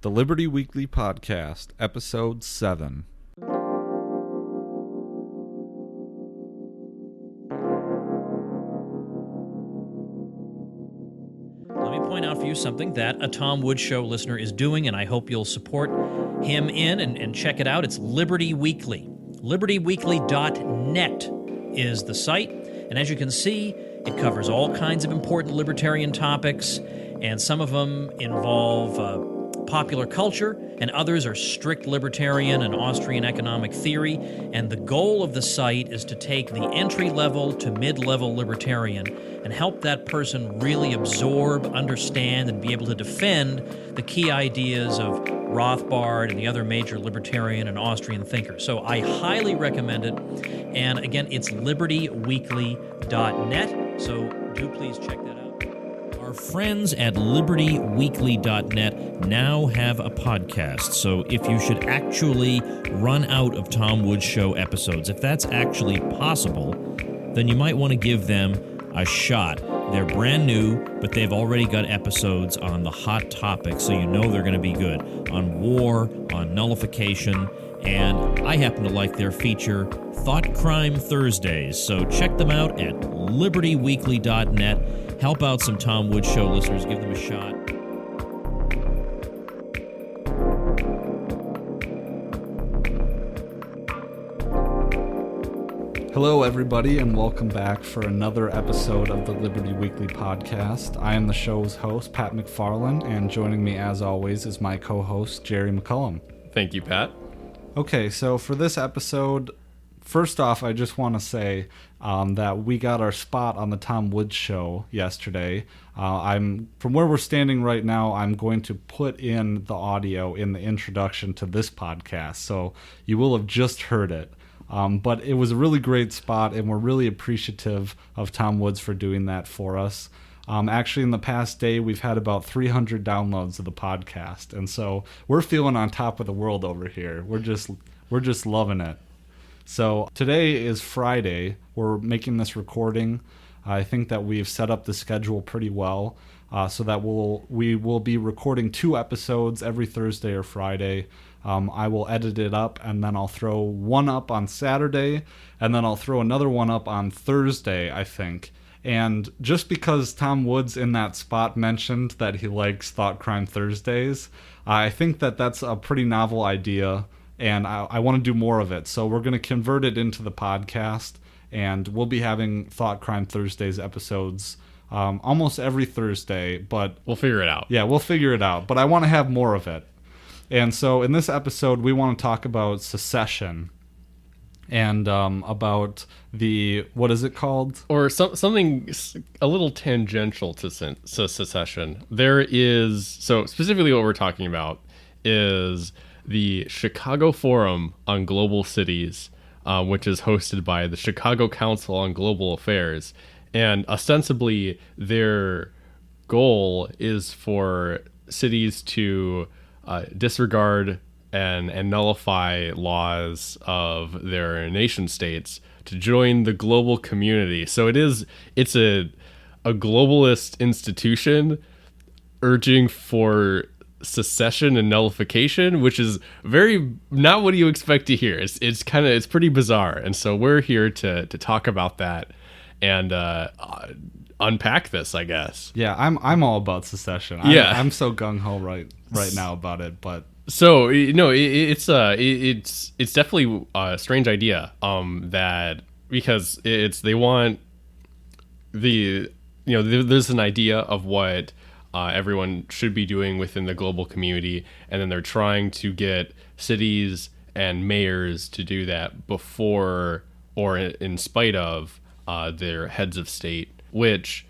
The Liberty Weekly Podcast, Episode 7. Let me point out for you something that a Tom Woods Show listener is doing, and I hope you'll support him in and check it out. It's Liberty Weekly. LibertyWeekly.net is the site, and as you can see, it covers all kinds of important libertarian topics, and some of them involve popular culture, and others are strict libertarian and Austrian economic theory, and the goal of the site is to take the entry-level to mid-level libertarian and help that person really absorb, understand, and be able to defend the key ideas of Rothbard and the other major libertarian and Austrian thinkers. So I highly recommend it, and again, it's libertyweekly.net, so do please check that out. Our friends at libertyweekly.net now have a podcast, so if you should actually run out of Tom Woods Show episodes, if that's actually possible, then you might want to give them a shot. They're brand new, but they've already got episodes on the hot topics, so you know they're going to be good. On war, on nullification, and I happen to like their feature, Thought Crime Thursdays, so check them out at libertyweekly.net. Help out some Tom Woods Show listeners. Give them a shot. Hello, everybody, and welcome back for another episode of the Liberty Weekly Podcast. I am the show's host, Pat McFarland, and joining me, as always, is my co-host, Jerry McCullum. Thank you, Pat. Okay, so for this episode, first off, I just want to say that we got our spot on the Tom Woods Show yesterday. From where we're standing right now, I'm going to put in the audio in the introduction to this podcast, so you will have just heard it. But it was a really great spot, and we're really appreciative of Tom Woods for doing that for us. Actually, in the past day, we've had about 300 downloads of the podcast, and so we're feeling on top of the world over here. We're just loving it. So today is Friday. We're making this recording. I think that we've set up the schedule pretty well, so that we will be recording 2 episodes every Thursday or Friday. I will edit it up, and then I'll throw one up on Saturday, and then I'll throw another one up on Thursday, I think. And just because Tom Woods in that spot mentioned that he likes Thought Crime Thursdays, I think that that's a pretty novel idea, and I want to do more of it. So we're going to convert it into the podcast, and we'll be having Thought Crime Thursdays episodes almost every Thursday. But we'll figure it out. Yeah, we'll figure it out. But I want to have more of it. And so in this episode, we want to talk about secession and about what is it called? Or something a little tangential to secession. So specifically what we're talking about is the Chicago Forum on Global Cities, which is hosted by the Chicago Council on Global Affairs. And ostensibly, their goal is for cities to disregard and nullify laws of their nation states to join the global community. So it's a globalist institution urging for secession and nullification, which is very not what you expect to hear. It's pretty bizarre, and so we're here to talk about that and unpack this, I guess. Yeah, I'm all about secession. I'm so gung ho right now about it, but. So it's definitely a strange idea. That because they want there's an idea of what everyone should be doing within the global community, and then they're trying to get cities and mayors to do that before or in spite of their heads of state, which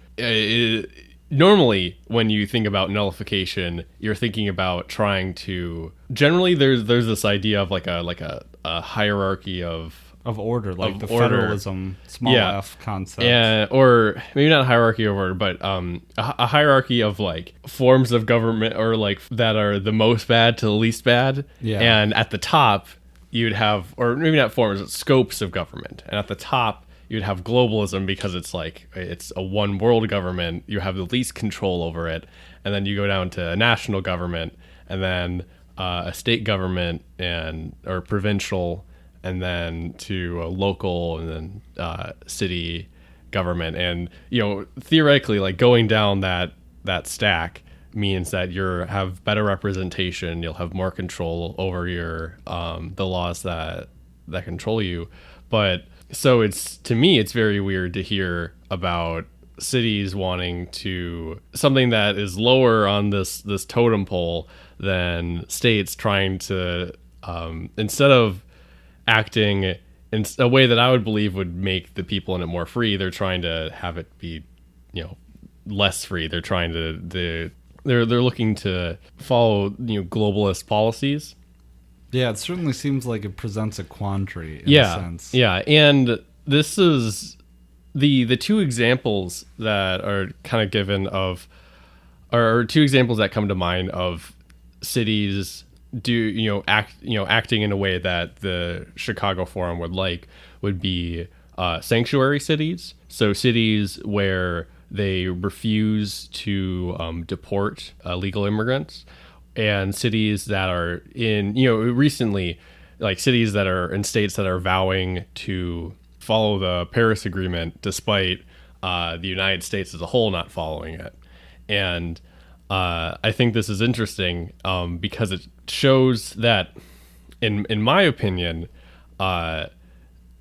normally, when you think about nullification, you're thinking about trying to. Generally, there's this idea of like a hierarchy of order, like of the order. Federalism, small f concept, or maybe not a hierarchy of order, but a hierarchy of like forms of government, or like that are the most bad to the least bad. Yeah. And at the top, you'd have, or maybe not forms, scopes of government, and at the top, you'd have globalism because it's a one world government. You have the least control over it. And then you go down to a national government, and then a state government or provincial, and then to a local, and then city government. And theoretically, like going down that stack means that have better representation, you'll have more control over your the laws that control you. But so to me it's very weird to hear about cities wanting to something that is lower on this totem pole than states trying to instead of acting in a way that I would believe would make the people in it more free, they're trying to have it be less free. They're trying to they're looking to follow globalist policies. Yeah, it certainly seems like it presents a quandary in a sense. Yeah, and this is the two examples that are kind of given are two examples that come to mind of cities acting in a way that the Chicago Forum would be sanctuary cities. So cities where they refuse to deport illegal immigrants, and cities that are in recently, like cities that are in states that are vowing to follow the Paris Agreement despite the United States as a whole not following it. And I think this is interesting because it shows that, in my opinion,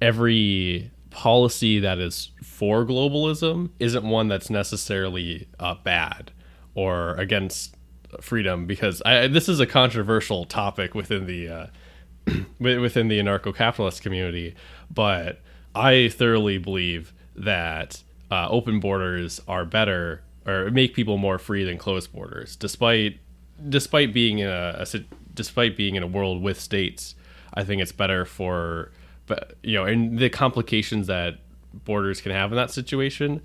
every policy that is for globalism isn't one that's necessarily bad or against freedom, because this is a controversial topic within the within the anarcho-capitalist community, but I thoroughly believe that open borders are better or make people more free than closed borders, despite being in a world with states. I think it's better and the complications that borders can have in that situation.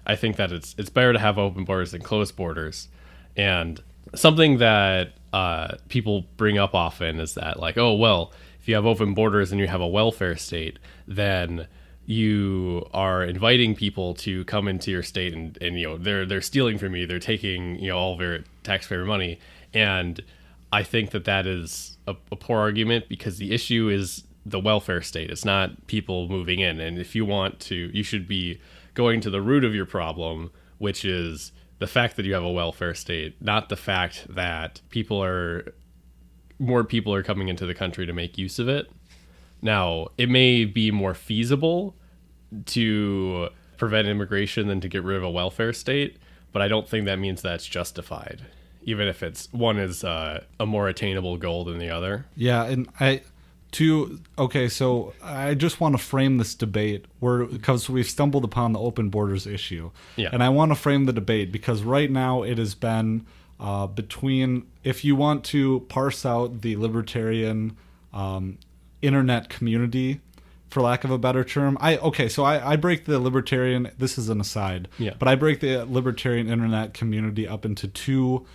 I think that it's better to have open borders than closed borders. And something that people bring up often is that, like, oh well, if you have open borders and you have a welfare state, then you are inviting people to come into your state and they're stealing from you, they're taking all of your taxpayer money. And I think that is a poor argument, because the issue is the welfare state. It's not people moving in. And if you want to, you should be going to the root of your problem, which is the fact that you have a welfare state, not the fact that more people are coming into the country to make use of it. Now, it may be more feasible to prevent immigration than to get rid of a welfare state, but I don't think that means that's justified, even if one is a more attainable goal than the other. Yeah, and so I just want to frame this debate because we've stumbled upon the open borders issue. Yeah. And I want to frame the debate because right now it has been between, if you want to parse out the libertarian internet community, for lack of a better term, I break the libertarian, this is an aside, but I break the libertarian internet community up into two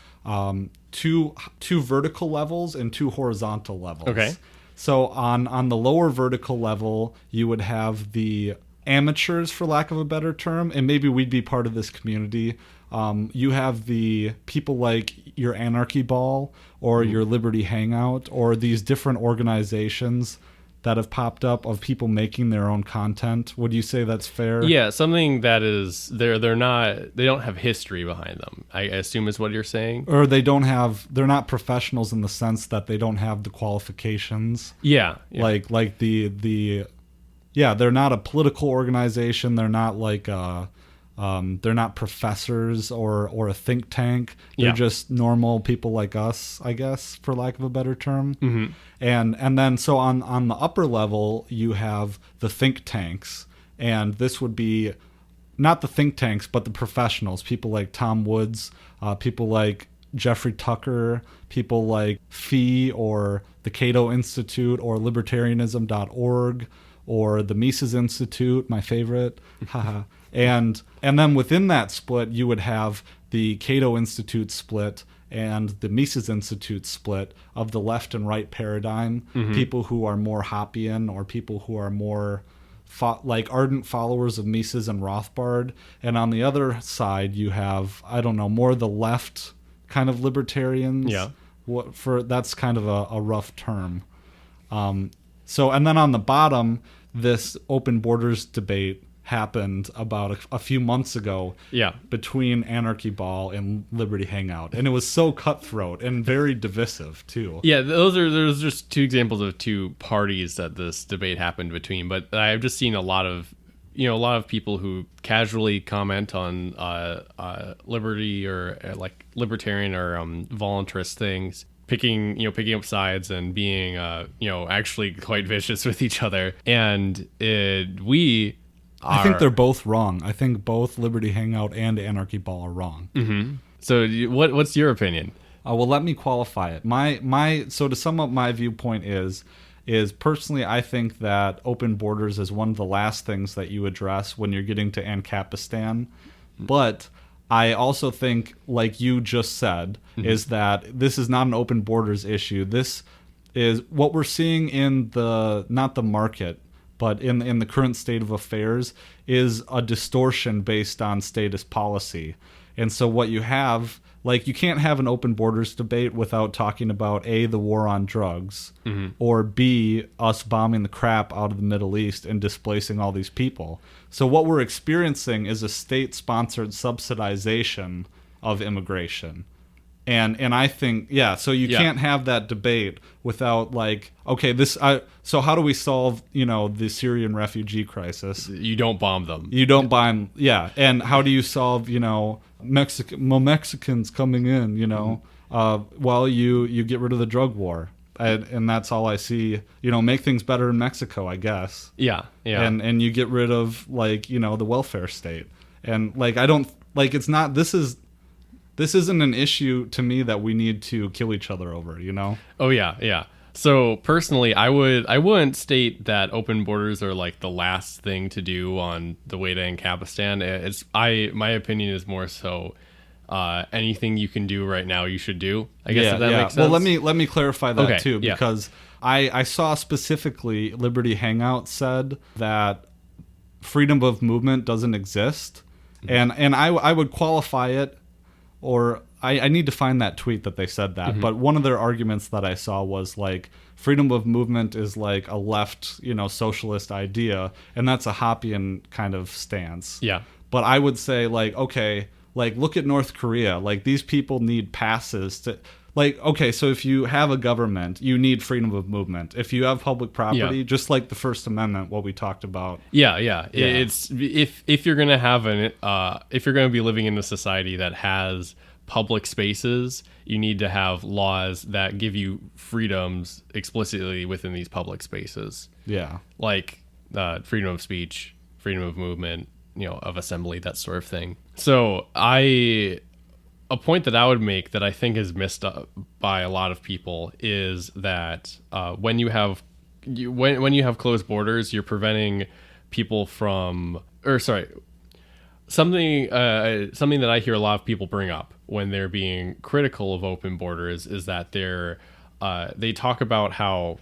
vertical levels and two horizontal levels. Okay. So on the lower vertical level, you would have the amateurs, for lack of a better term, and maybe we'd be part of this community. You have the people like your Anarchy Ball or your Liberty Hangout or these different organizations that have popped up of people making their own content. Would you say that's fair? Yeah, something that is they don't have history behind them, I assume is what you're saying. Or they're not professionals in the sense that they don't have the qualifications. Yeah. Like they're not a political organization. They're not like they're not professors or a think tank. They're just normal people like us, I guess, for lack of a better term. Mm-hmm. And then so on the upper level, you have the think tanks, and this would be not the think tanks, but the professionals, people like Tom Woods, people like Jeffrey Tucker, people like Fee or the Cato Institute or libertarianism.org or the Mises Institute, my favorite. And then within that split, you would have the Cato Institute split and the Mises Institute split of the left and right paradigm, people who are more Hoppian or people who are more like ardent followers of Mises and Rothbard. And on the other side, you have, I don't know, more the left kind of libertarians, That's kind of a rough term. So, and then on the bottom, this open borders debate happened about a few months ago between Anarchy Ball and Liberty Hangout. And it was so cutthroat and very divisive, too. Yeah, there's just two examples of two parties that this debate happened between. But I've just seen a lot of people who casually comment on liberty or like libertarian or voluntarist things, picking up sides and being actually quite vicious with each other. And I think they're both wrong. I think both Liberty Hangout and Anarchy Ball are wrong. Mm-hmm. So what's your opinion? Well, let me qualify it. So to sum up, my viewpoint is personally, I think that open borders is one of the last things that you address when you're getting to Ancapistan. But I also think, like you just said, is that this is not an open borders issue. This is what we're seeing in not the market, but in the current state of affairs is a distortion based on statist policy. And so what you have, like, you can't have an open borders debate without talking about A, the war on drugs, or B, us bombing the crap out of the Middle East and displacing all these people. So what we're experiencing is a state-sponsored subsidization of immigration. And I think, so you can't have that debate without, like, okay, so how do we solve, the Syrian refugee crisis? You don't bomb them. You don't bomb, and how do you solve, Mexicans coming in, well, you get rid of the drug war. And that's all I see, make things better in Mexico, I guess. Yeah. And you get rid of, like, the welfare state. And, like, I don't, like, it's not, this isn't an issue to me that we need to kill each other over, Oh yeah. So personally, I wouldn't state that open borders are like the last thing to do on the way to Ancapistan. My opinion is more so anything you can do right now you should do. I guess if that makes sense. Well, let me clarify that too, because I saw specifically Liberty Hangout said that freedom of movement doesn't exist, and I would qualify it. Or I need to find that tweet that they said that. But one of their arguments that I saw was, like, freedom of movement is like a left, socialist idea, and that's a Hoppian kind of stance. Yeah. But I would say, like, okay, like, look at North Korea. Like, these people need passes to, like, okay, so if you have a government, you need freedom of movement. If you have public property, just like the First Amendment, what we talked about. Yeah. It's if you're gonna have if you're gonna be living in a society that has public spaces, you need to have laws that give you freedoms explicitly within these public spaces. Yeah. Like freedom of speech, freedom of movement, of assembly, that sort of thing. So a point that I would make that I think is missed up by a lot of people is that when you have closed borders, you're preventing people from, something that I hear a lot of people bring up when they're being critical of open borders is that they talk about how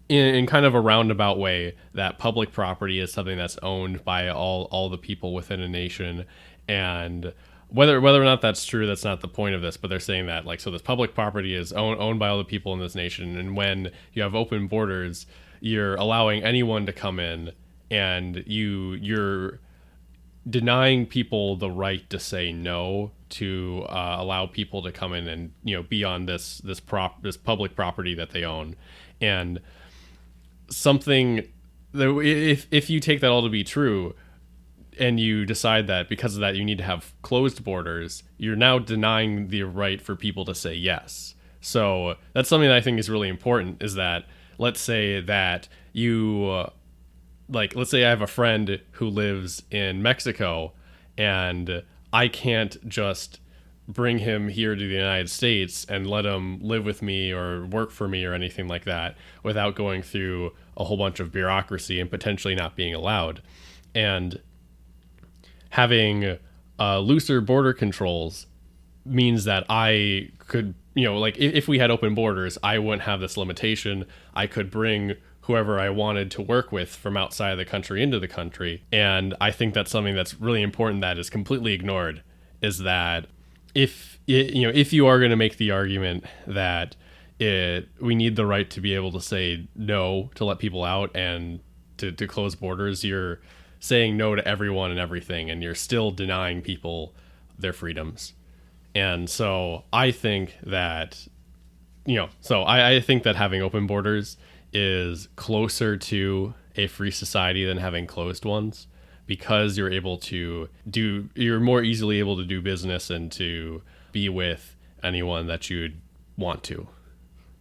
in kind of a roundabout way that public property is something that's owned by all the people within a nation, and whether or not that's true, that's not the point of this, but they're saying that, like, so this public property is owned by all the people in this nation, and when you have open borders, you're allowing anyone to come in, and you're denying people the right to say no, to allow people to come in and be on this public property that they own. And something that if you take that all to be true, and you decide that because of that you need to have closed borders, you're now denying the right for people to say yes. So that's something that I think is really important, is that let's say that let's say I have a friend who lives in Mexico, and I can't just bring him here to the United States and let him live with me or work for me or anything like that without going through a whole bunch of bureaucracy and potentially not being allowed. And having looser border controls means that I could, if we had open borders, I wouldn't have this limitation. I could bring whoever I wanted to work with from outside of the country into the country. And I think that's something that's really important that is completely ignored, is that if if you are going to make the argument that we need the right to be able to say no to let people out and to close borders, you're saying no to everyone and everything, and you're still denying people their freedoms. And so I think that, I think that having open borders is closer to a free society than having closed ones, because you're more easily able to do business and to be with anyone that you'd want to.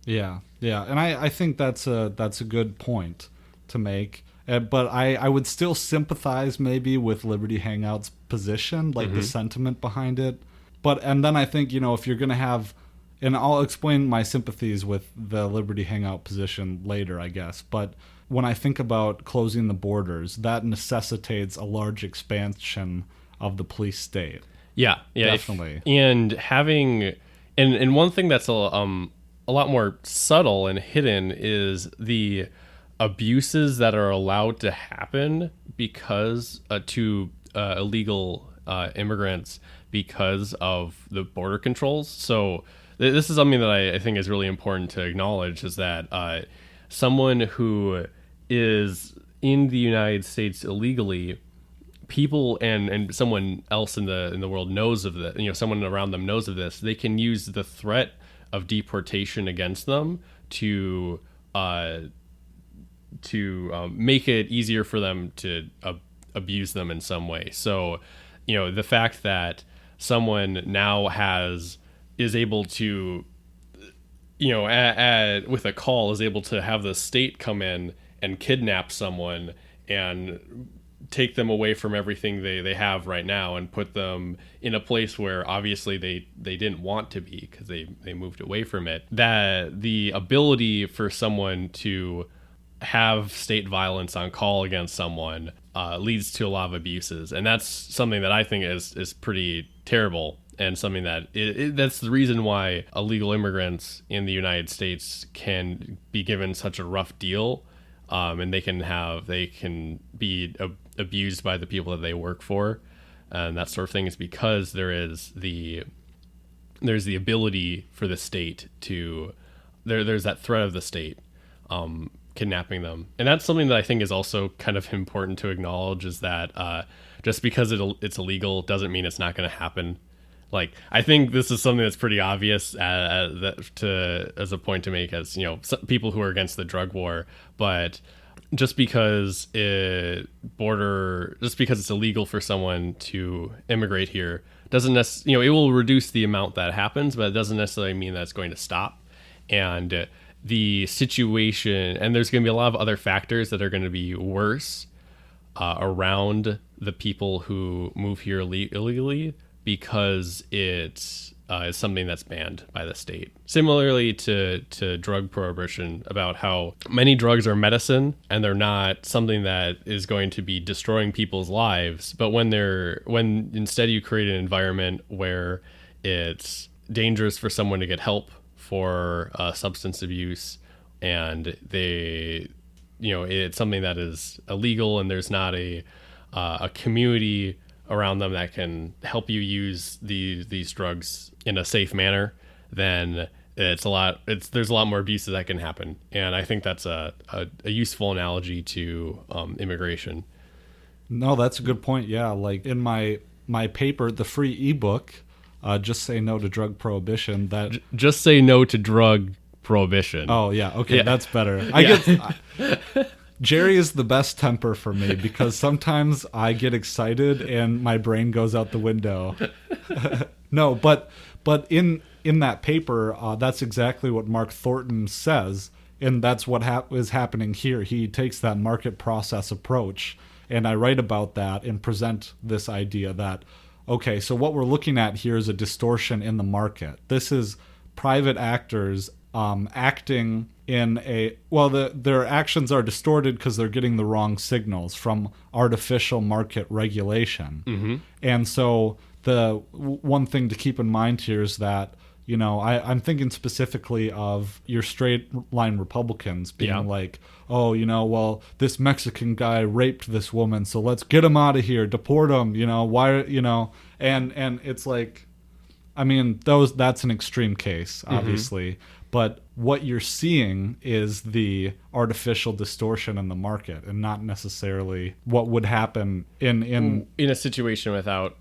Yeah. And I think that's a good point to make. But I would still sympathize maybe with Liberty Hangout's position, like the sentiment behind it. And then I think, if you're going to have, and I'll explain my sympathies with the Liberty Hangout position later, I guess. But when I think about closing the borders, that necessitates a large expansion of the police state. Yeah, Definitely. And one thing that's a lot more subtle and hidden is the abuses that are allowed to happen because to illegal immigrants because of the border controls. So this is something that I think is really important to acknowledge, is that someone who is in the United States illegally, people and someone else in the world knows of that, someone around them knows of this, they can use the threat of deportation against them to make it easier for them to abuse them in some way. So, the fact that someone now is able to, with a call, is able to have the state come in and kidnap someone and take them away from everything they have right now and put them in a place where obviously they didn't want to be because they moved away from it. That the ability for someone to have state violence on call against someone leads to a lot of abuses, and that's something that I think is pretty terrible, and something that that's the reason why illegal immigrants in the United States can be given such a rough deal, and they can be abused by the people that they work for, and that sort of thing, is because there's the ability for the state to there's that threat of the state kidnapping them. And that's something that I think is also kind of important to acknowledge, is that just because it's illegal doesn't mean it's not going to happen. Like, I think this is something that's pretty obvious as a point to make, as people who are against the drug war, but just because it's illegal for someone to immigrate here doesn't necessarily, it will reduce the amount that happens, but it doesn't necessarily mean that it's going to stop. And the situation, and there's going to be a lot of other factors that are going to be worse around the people who move here illegally, because it's something that's banned by the state. Similarly to drug prohibition, about how many drugs are medicine and they're not something that is going to be destroying people's lives, but when instead you create an environment where it's dangerous for someone to get help for substance abuse, and it's something that is illegal, and there's not a community around them that can help you use these drugs in a safe manner, then there's a lot more abuses that can happen. And I think that's a useful analogy to immigration. No, that's a good point. Yeah, like in my paper, the free ebook, Just Say No to Drug Prohibition. Just say no to drug prohibition. Oh, yeah. Okay, yeah. That's better. I guess Jerry is the best temper for me, because sometimes I get excited and my brain goes out the window. No, but in that paper, that's exactly what Mark Thornton says, and that's what is happening here. He takes that market process approach, and I write about that and present this idea that, okay, so what we're looking at here is a distortion in the market. This is private actors acting in their actions are distorted because they're getting the wrong signals from artificial market regulation. Mm-hmm. And so the one thing to keep in mind here is that, I'm thinking specifically of your straight line Republicans being like, oh, well, this Mexican guy raped this woman, so let's get him out of here, deport him, why, and it's like, I mean, that's an extreme case, obviously. But what you're seeing is the artificial distortion in the market, and not necessarily what would happen in a situation without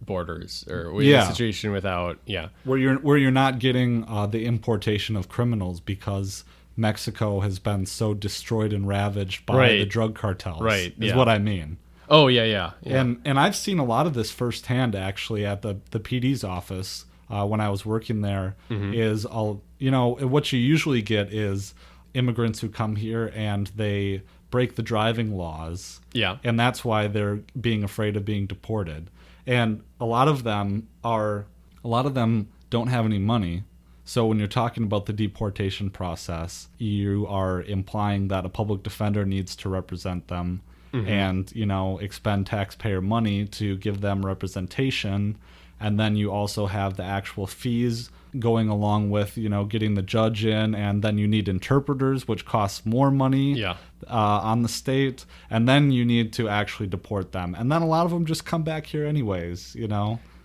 borders, or in a situation without where you're not getting the importation of criminals because Mexico has been so destroyed and ravaged by the drug cartels. Right, is what I mean. Oh yeah. And I've seen a lot of this firsthand actually at the PD's office. When I was working there, is what you usually get is immigrants who come here and they break the driving laws. Yeah. And that's why they're being afraid of being deported. And a lot of them don't have any money. So when you're talking about the deportation process, you are implying that a public defender needs to represent them and, expend taxpayer money to give them representation. And then you also have the actual fees going along with, getting the judge in. And then you need interpreters, which costs more money on the state. And then you need to actually deport them. And then a lot of them just come back here anyways,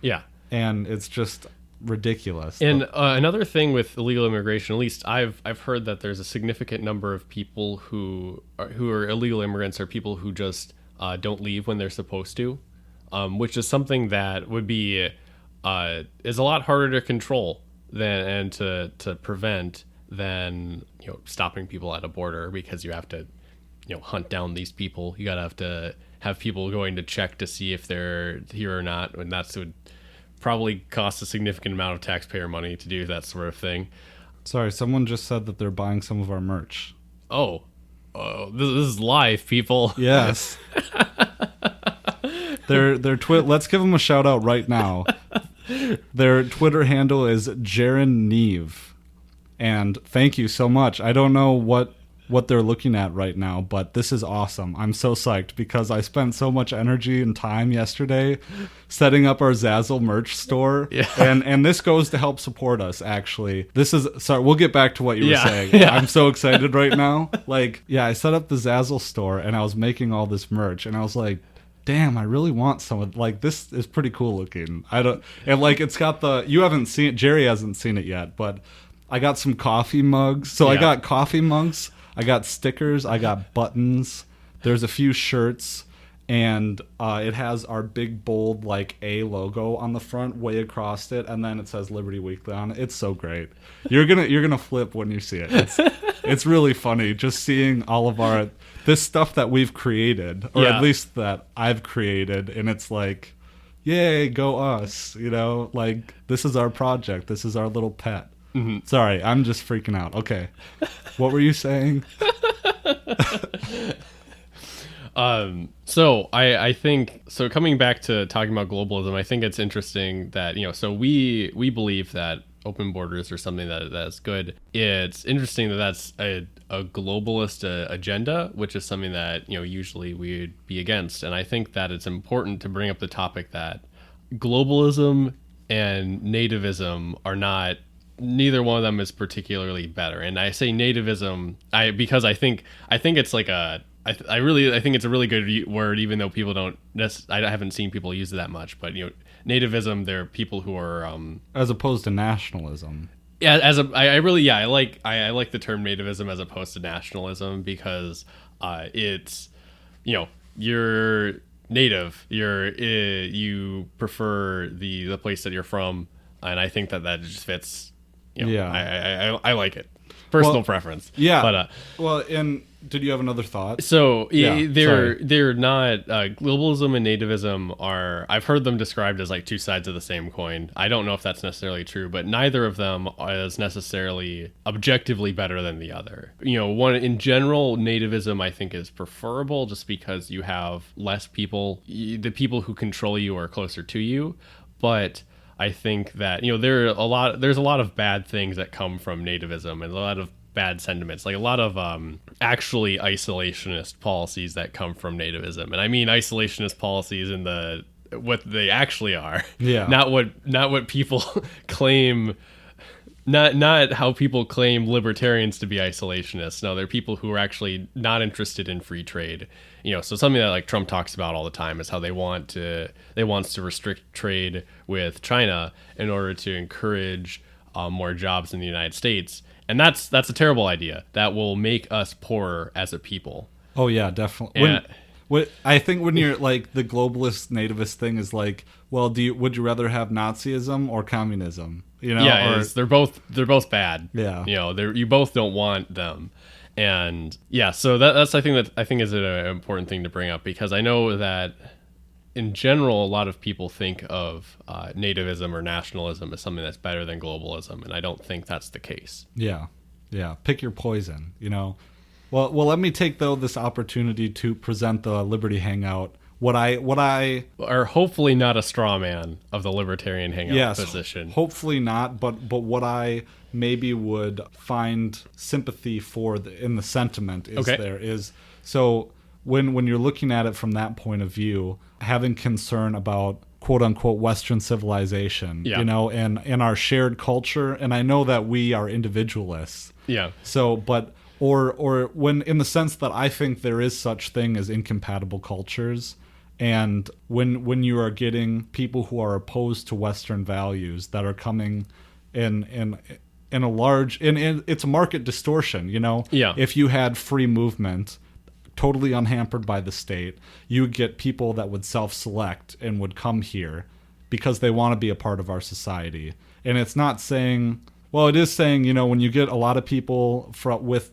Yeah. And it's just ridiculous. And another thing with illegal immigration, at least I've heard that there's a significant number of people who are illegal immigrants, or people who just don't leave when they're supposed to. Which is something that would be is a lot harder to control and to prevent than stopping people at a border, because you have to hunt down these people. You gotta have to have people going to check to see if they're here or not, and that's would probably cost a significant amount of taxpayer money to do that sort of thing. Sorry, someone just said that they're buying some of our merch. Oh, this is live, people. Yes. Their let's give them a shout out right now. Their Twitter handle is Jerran Neve, and thank you so much. I don't know what they're looking at right now, but this is awesome. I'm so psyched because I spent so much energy and time yesterday setting up our Zazzle merch store. Yeah. And this goes to help support us, actually. Sorry, we'll get back to what you were saying. Yeah. I'm so excited right now. I set up the Zazzle store and I was making all this merch and I was like, damn, I really want some of this is pretty cool looking. It's got you haven't seen it, Jerry hasn't seen it yet, but I got some coffee mugs. So I got coffee mugs, I got stickers, I got buttons, there's a few shirts, and it has our big bold A logo on the front way across it, and then it says Liberty Weekly on it. It's so great. You're gonna flip when you see it. It's really funny just seeing all of this stuff that we've created, or at least that I've created, and it's like, yay, go us, this is our project, this is our little pet. Mm-hmm. Sorry, I'm just freaking out. Okay. What were you saying? So I think, coming back to talking about globalism, I think it's interesting that, so we believe that open borders are something that is good. It's interesting that that's a globalist agenda, which is something that, usually we would be against. And I think that it's important to bring up the topic that globalism and nativism are not, neither one of them is particularly better. And I say nativism because I think it's I think it's a really good word, even though people don't I haven't seen people use it that much. But nativism, they're people who are as opposed to nationalism. Yeah, I like the term nativism as opposed to nationalism, because it's you're native, you prefer the place that you're from, and I think that just fits. I like it. Personal preference. Yeah. But and did you have another thought? So they're not globalism and nativism are, I've heard them described as two sides of the same coin. I don't know if that's necessarily true, but neither of them is necessarily objectively better than the other. One in general, nativism I think is preferable just because you have less people. The people who control you are closer to you, but I think that there's a lot of bad things that come from nativism, and a lot of bad sentiments, a lot of actually isolationist policies that come from nativism. And I mean isolationist policies in what they actually are, not what people claim not how people claim libertarians to be isolationists. No, they're people who are actually not interested in free trade. So something that like Trump talks about all the time is how they wants to restrict trade with China in order to encourage more jobs in the United States. And that's a terrible idea. That will make us poorer as a people. Oh yeah, definitely. I think when you're like the globalist nativist thing is like, well, would you rather have Nazism or communism? Yeah, they're both bad. Yeah, you both don't want them, and yeah, so that's I think is an important thing to bring up, because I know that in general a lot of people think of nativism or nationalism as something that's better than globalism, and I don't think that's the case. Yeah, pick your poison. Well, let me take this opportunity to present the Liberty Hangout. What I are hopefully not a straw man of the Libertarian Hangout position. Hopefully not, but what I maybe would find sympathy for in the sentiment is so when you're looking at it from that point of view, having concern about quote unquote Western civilization, and our shared culture, and I know that we are individualists. Yeah. So, but or when in the sense that I think there is such thing as incompatible cultures. And when you are getting people who are opposed to Western values that are coming in a large, it's a market distortion, Yeah. If you had free movement, totally unhampered by the state, you would get people that would self-select and would come here because they want to be a part of our society. And it's not saying, well, it is saying, when you get a lot of people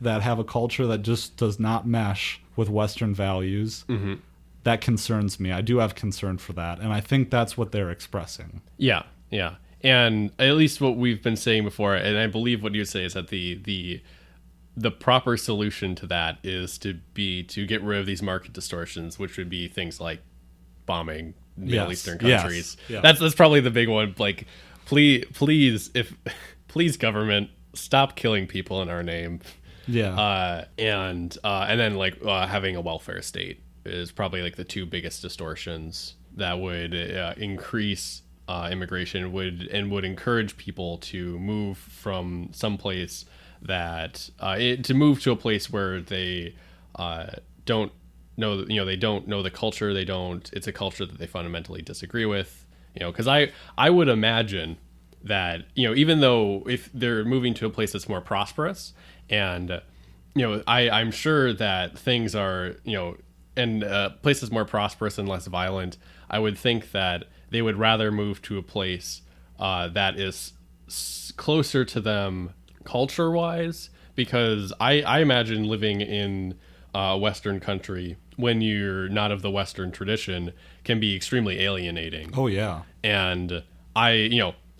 that have a culture that just does not mesh with Western values. Mm-hmm. That concerns me. I do have concern for that, and I think that's what they're expressing. Yeah. And at least what we've been saying before, and I believe what you say is that the proper solution to that is to get rid of these market distortions, which would be things like bombing Middle Eastern countries. Yes. Yeah. That's probably the big one. Like, please government, stop killing people in our name. Yeah. And then like having a welfare state is probably like the two biggest distortions that would increase immigration would encourage people to move from some place to move to a place where they don't know the culture. It's a culture that they fundamentally disagree with, because I would imagine that, even though if they're moving to a place that's more prosperous, and I'm sure that things are, and places more prosperous and less violent, I would think that they would rather move to a place that is closer to them culture-wise, because I imagine living in a Western country when you're not of the Western tradition can be extremely alienating. Oh, yeah. And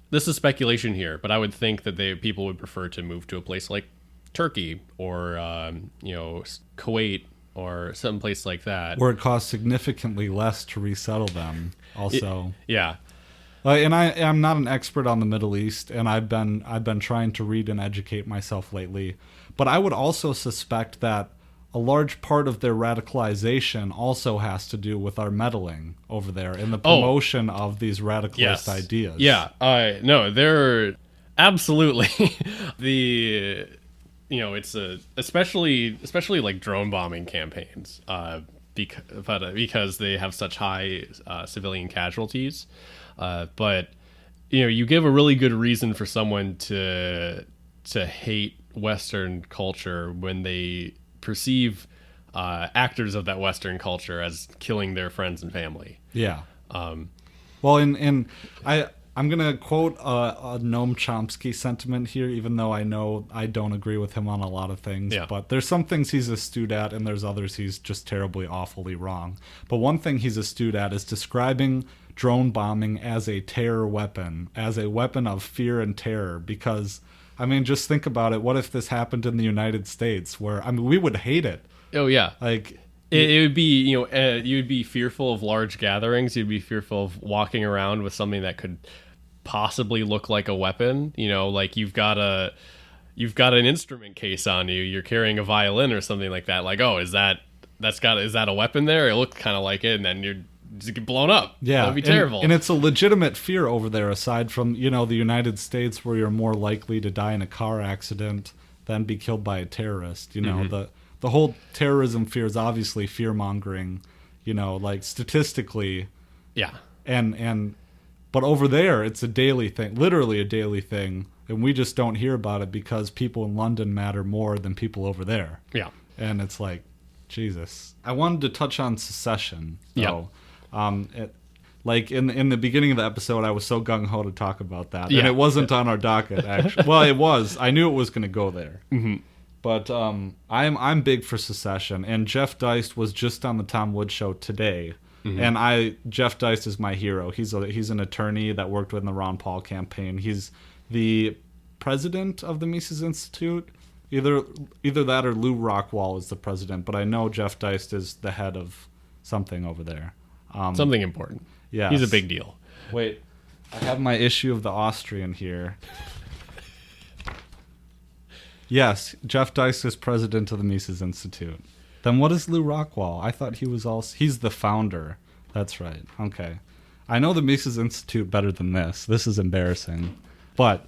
this is speculation here, but I would think that people would prefer to move to a place like Turkey or, Kuwait, or some place like that, where it costs significantly less to resettle them. Also, yeah. And I'm not an expert on the Middle East, and I've been trying to read and educate myself lately. But I would also suspect that a large part of their radicalization also has to do with our meddling over there in the promotion of these radicalist ideas. Yeah, no, they're absolutely it's especially like drone bombing campaigns, because they have such high civilian casualties. But you give a really good reason for someone to hate Western culture when they perceive actors of that Western culture as killing their friends and family. Yeah. Well, I'm going to quote a Noam Chomsky sentiment here, even though I know I don't agree with him on a lot of things. Yeah. But there's some things he's astute at, and there's others he's just terribly, awfully wrong. But one thing he's astute at is describing drone bombing as a terror weapon, as a weapon of fear and terror. Because, just think about it. What if this happened in the United States, where, we would hate it. Oh, yeah. Like... It would be, you'd be fearful of large gatherings. You'd be fearful of walking around with something that could possibly look like a weapon. Like you've got an instrument case on you. You're carrying a violin or something like that. Like, oh, is that a weapon there? It looked kind of like it, and then just get blown up. Yeah, that'd be terrible. And it's a legitimate fear over there, aside from the United States, where you're more likely to die in a car accident than be killed by a terrorist. The whole terrorism fear is obviously fear mongering. Like statistically. Yeah. But over there, it's a daily thing, literally a daily thing, and we just don't hear about it because people in London matter more than people over there. Yeah. And it's like, Jesus. I wanted to touch on secession, though. Like in the beginning of the episode, I was so gung-ho to talk about that, and it wasn't on our docket, actually. Well, it was. I knew it was going to go there. Mm-hmm. But I'm big for secession, and Jeff Deist was just on the Tom Woods show today. Mm-hmm. And Jeff Deist is my hero. He's an attorney that worked with the Ron Paul campaign. He's the president of the Mises Institute. Either that or Lou Rockwell is the president, but I know Jeff Deist is the head of something over there. Something important. Yeah, he's a big deal. Wait, I have my issue of the Austrian here. Yes, Jeff Deist is president of the Mises Institute. Then what is Lou Rockwell? I thought he's the founder. That's right. Okay. I know the Mises Institute better than this. This is embarrassing. But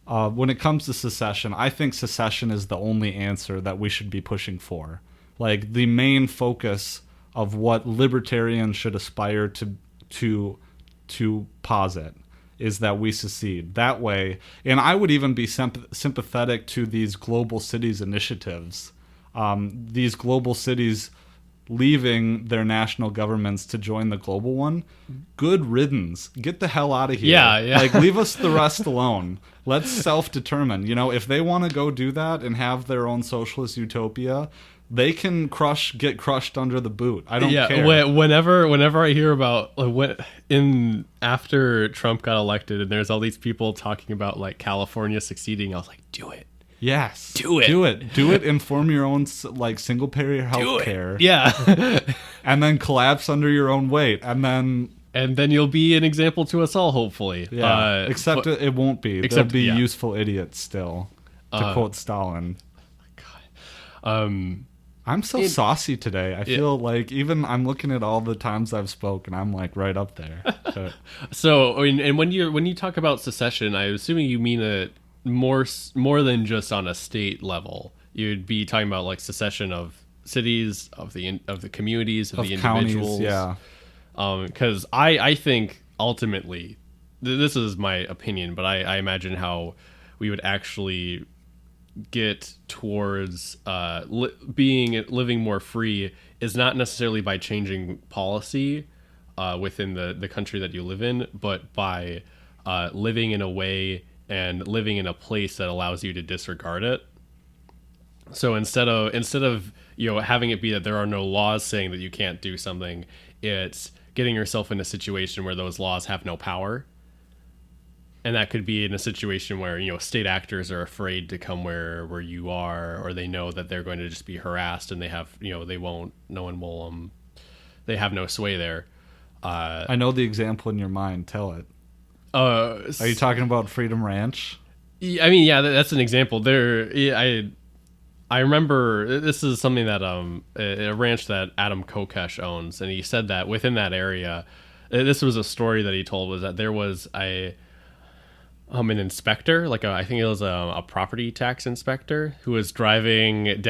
when it comes to secession, I think secession is the only answer that we should be pushing for. Like, the main focus of what libertarians should aspire to posit is that we secede. That way, and I would even be sympathetic to these global cities initiatives. These global cities leaving their national governments to join the global one. Good riddance. Get the hell out of here. Yeah. Like, leave us the rest alone. Let's self-determine. If they want to go do that and have their own socialist utopia, they can get crushed under the boot. I don't care. Whenever I hear about after Trump got elected and there's all these people talking about like California succeeding, I was like, do it. Yes. Do it. Do it and form your own like single payer health care. Yeah. And then collapse under your own weight. And then you'll be an example to us all, hopefully. Yeah. Except it won't be. They'll be useful idiots still. To quote Stalin. God. I'm so saucy today. I feel like even I'm looking at all the times I've spoken, I'm like right up there. So, and when you talk about secession, I'm assuming you mean it more than just on a state level. You'd be talking about like secession of cities, of the communities, of the individuals. Counties, yeah. Because I think ultimately, this is my opinion, but I imagine how we would actually get towards living more free is not necessarily by changing policy within the country that you live in, but by living in a way and living in a place that allows you to disregard it. So instead of having it be that there are no laws saying that you can't do something, it's getting yourself in a situation where those laws have no power. And that could be in a situation where, state actors are afraid to come where you are, or they know that they're going to just be harassed and they have, they have no sway there. I know the example in your mind. Tell it. Are you talking about Freedom Ranch? I mean, yeah, that's an example. I remember this is something that a ranch that Adam Kokesh owns, and he said that within that area, this was a story that he told, was that there was an inspector, I think it was a property tax inspector who was driving into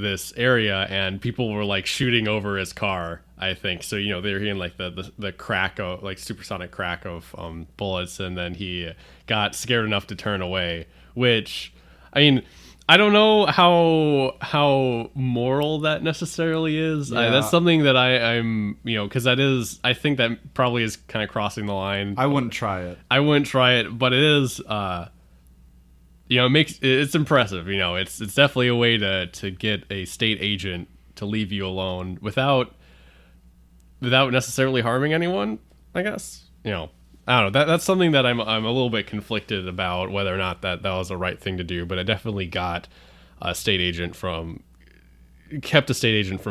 this area, and people were like shooting over his car, I think. So, they were hearing like the crack of like supersonic crack of bullets, and then he got scared enough to turn away, which, I mean, I don't know how moral that necessarily is. Yeah. That's something that I'm because I think that probably is kind of crossing the line. I wouldn't try it. But it is, it's impressive. It's definitely a way to get a state agent to leave you alone without necessarily harming anyone, I guess. I don't know. That's something that I'm a little bit conflicted about, whether or not that was the right thing to do. But I definitely kept a state agent from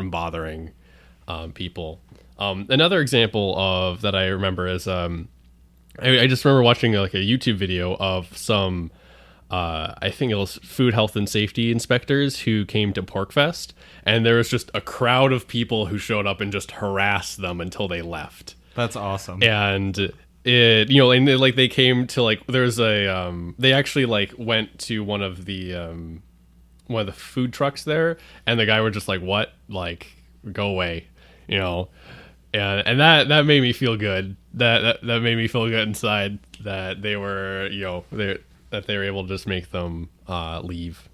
bothering people. Another example of that I remember is I just remember watching like a YouTube video of some I think it was food health and safety inspectors who came to Porkfest, and there was just a crowd of people who showed up and just harassed them until they left. That's awesome. And it, and they came to there's a they actually went to one of the food trucks there, and the guy were just like, what, go away, and that made me feel good. That made me feel good inside that they were that they were able to just make them leave,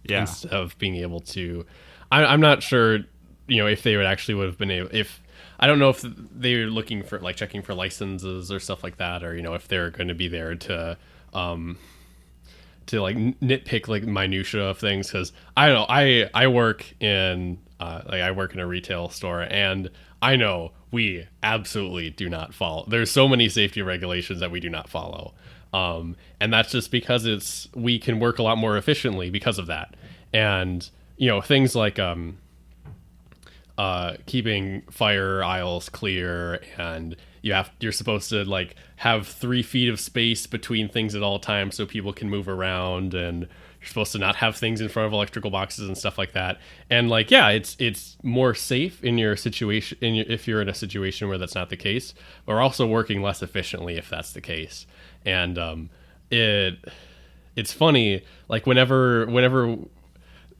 instead of being able to. I'm not sure, if they would have been able. If I don't know if they were looking for checking for licenses or stuff like that, or if they're going to be there to nitpick minutia of things, because I don't know. I work in I work in a retail store, and I know we absolutely do not follow. There's so many safety regulations that we do not follow. And that's just because we can work a lot more efficiently because of that. And, things like keeping fire aisles clear, and you're supposed to have 3 feet of space between things at all times so people can move around, and you're supposed to not have things in front of electrical boxes and stuff like that. And it's more safe in your situation, if you're in a situation where that's not the case, but we're also working less efficiently if that's the case. And it's funny, whenever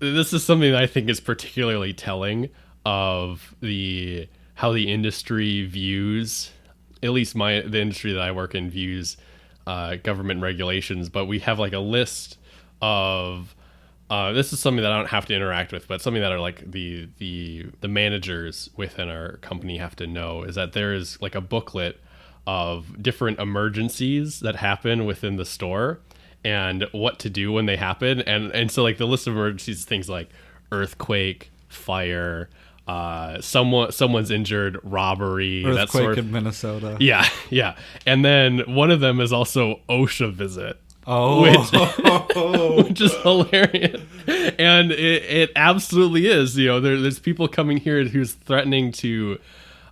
this is something that I think is particularly telling of how the industry views, at least the industry that I work in views government regulations. But we have a list of this is something that I don't have to interact with, but something that are the managers within our company have to know, is that there is a booklet of different emergencies that happen within the store and what to do when they happen. And so the list of emergencies is things like earthquake, fire, someone's injured, robbery, Earthquake that sort of, in Minnesota. Yeah. And then one of them is also OSHA visit. Oh, which is hilarious. And it absolutely is. There's people coming here who's threatening to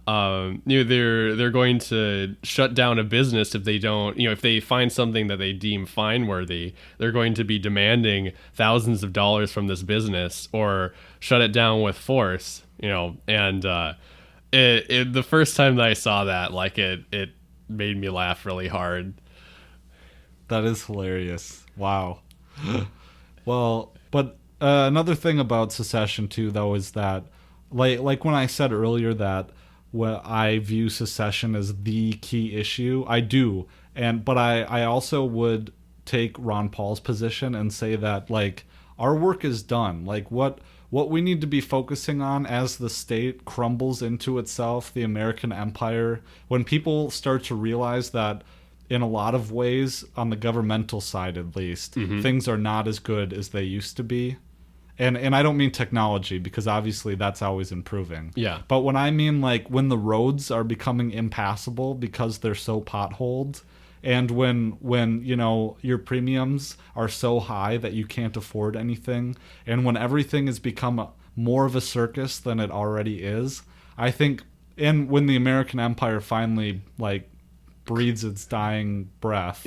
they're going to shut down a business if they don't, if they find something that they deem fine worthy. They're going to be demanding thousands of dollars from this business or shut it down with force, and the first time that I saw that, it made me laugh really hard. That is hilarious. Wow. Well, but another thing about secession too, though, is that like when I said earlier that I view secession as the key issue, I do. But I also would take Ron Paul's position and say that our work is done. What we need to be focusing on as the state crumbles into itself, the American empire, when people start to realize that in a lot of ways, on the governmental side at least, things are not as good as they used to be. And I don't mean technology, because obviously that's always improving. Yeah. But when I mean when the roads are becoming impassable because they're so potholed, and when your premiums are so high that you can't afford anything, and when everything has become more of a circus than it already is, I think, and when the American empire finally breathes its dying breath,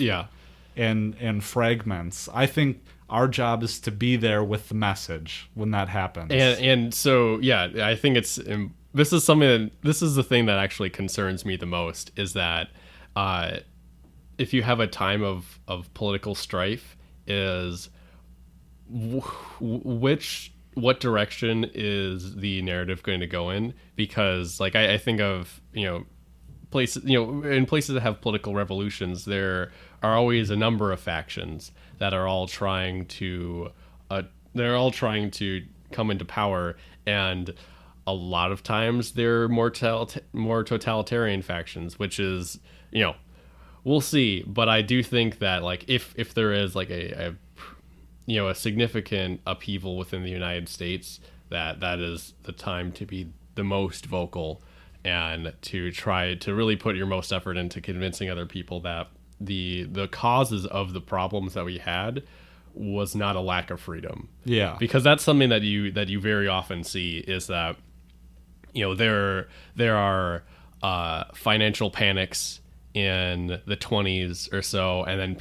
and fragments, I think our job is to be there with the message when that happens. And so, I think this is the thing that actually concerns me the most, is that if you have a time of political strife, is what direction is the narrative going to go in? Because I think of places, in places that have political revolutions, there are always a number of factions that are all trying to come into power, and a lot of times they're more totalitarian factions, which is, we'll see. But I do think that if there is a significant upheaval within the United States, that is the time to be the most vocal and to try to really put your most effort into convincing other people that the causes of the problems that we had was not a lack of freedom. Yeah. Because that's something that you very often see, is that there are financial panics in the 20s or so, and then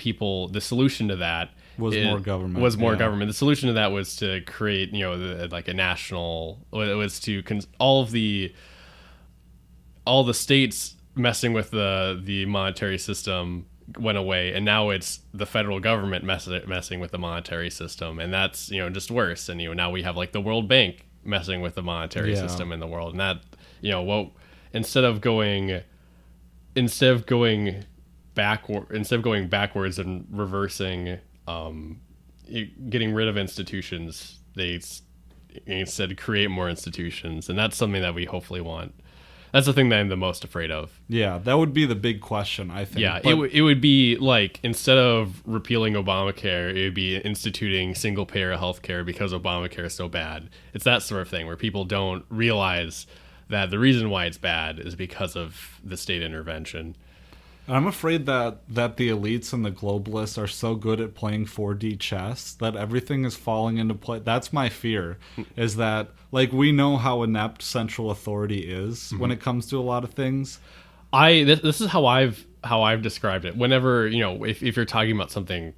the solution to that Was more government. Was more government. The solution to that was to create, like a national. It was to all the states messing with the monetary system went away, and now it's the federal government messing with the monetary system, and that's just worse. And now we have like the World Bank messing with the monetary system in the world, and that instead of going backwards and reversing, getting rid of institutions, they instead create more institutions, and that's something that we hopefully want. That's the thing that I'm the most afraid of. Yeah, that would be the big question, I think. Yeah, it would be like, instead of repealing Obamacare, it would be instituting single-payer healthcare because Obamacare is so bad. It's that sort of thing where people don't realize that the reason why it's bad is because of the state intervention. I'm afraid that the elites and the globalists are so good at playing 4D chess that everything is falling into place. That's my fear, is that, like, we know how inept central authority is when it comes to a lot of things. This is how I've described it. Whenever, if you're talking about something,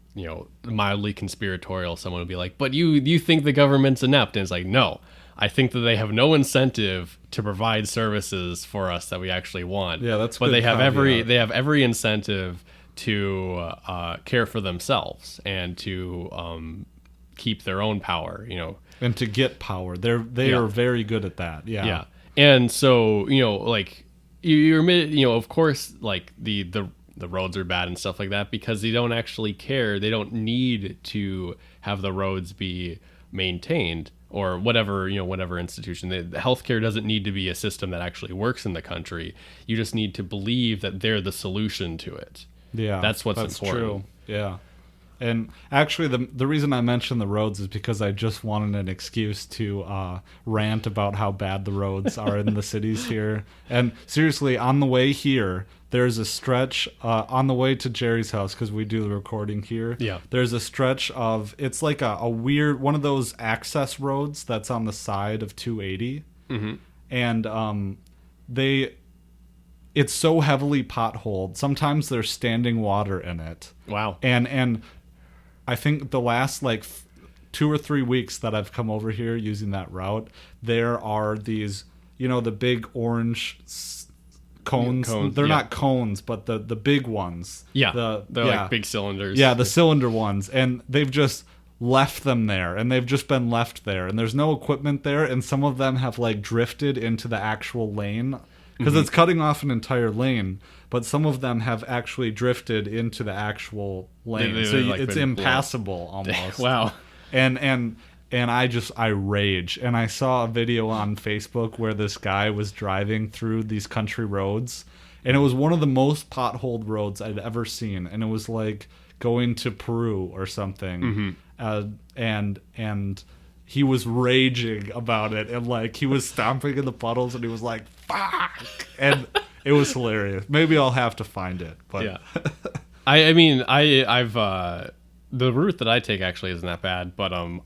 mildly conspiratorial, someone will be like, but you think the government's inept? And it's like, no. I think that they have no incentive to provide services for us that we actually want. Yeah, that's. But they have every incentive to care for themselves and to keep their own power. And to get power, they are very good at that. Yeah. Yeah, and so like you admit, of course, like the roads are bad and stuff like that because they don't actually care. They don't need to have the roads be maintained. Or whatever institution. The healthcare doesn't need to be a system that actually works in the country. You just need to believe that they're the solution to it. Yeah, that's important. True. Yeah, and actually, the reason I mentioned the roads is because I just wanted an excuse to rant about how bad the roads are in the cities here. And seriously, on the way here, there's a stretch on the way to Jerry's house, because we do the recording here. Yeah. There's a stretch of, it's like a weird, one of those access roads that's on the side of 280. Mm-hmm. And it's so heavily potholed. Sometimes there's standing water in it. Wow. And I think the last 2 or 3 weeks that I've come over here using that route, there are these, the big orange cones. They're not cones, but the big ones. Yeah, they're like big cylinders. Yeah, the cylinder ones, and they've just left them there, and they've just been left there, and there's no equipment there, and some of them have drifted into the actual lane because it's cutting off an entire lane, but some of them have actually drifted into the actual lane, so it's impassable almost. Wow. And I rage. And I saw a video on Facebook where this guy was driving through these country roads, and it was one of the most potholed roads I'd ever seen. And it was like going to Peru or something. And he was raging about it, and he was stomping in the puddles, and he was like, "Fuck!" And it was hilarious. Maybe I'll have to find it. But yeah, I mean, I've the route that I take actually isn't that bad, but I'm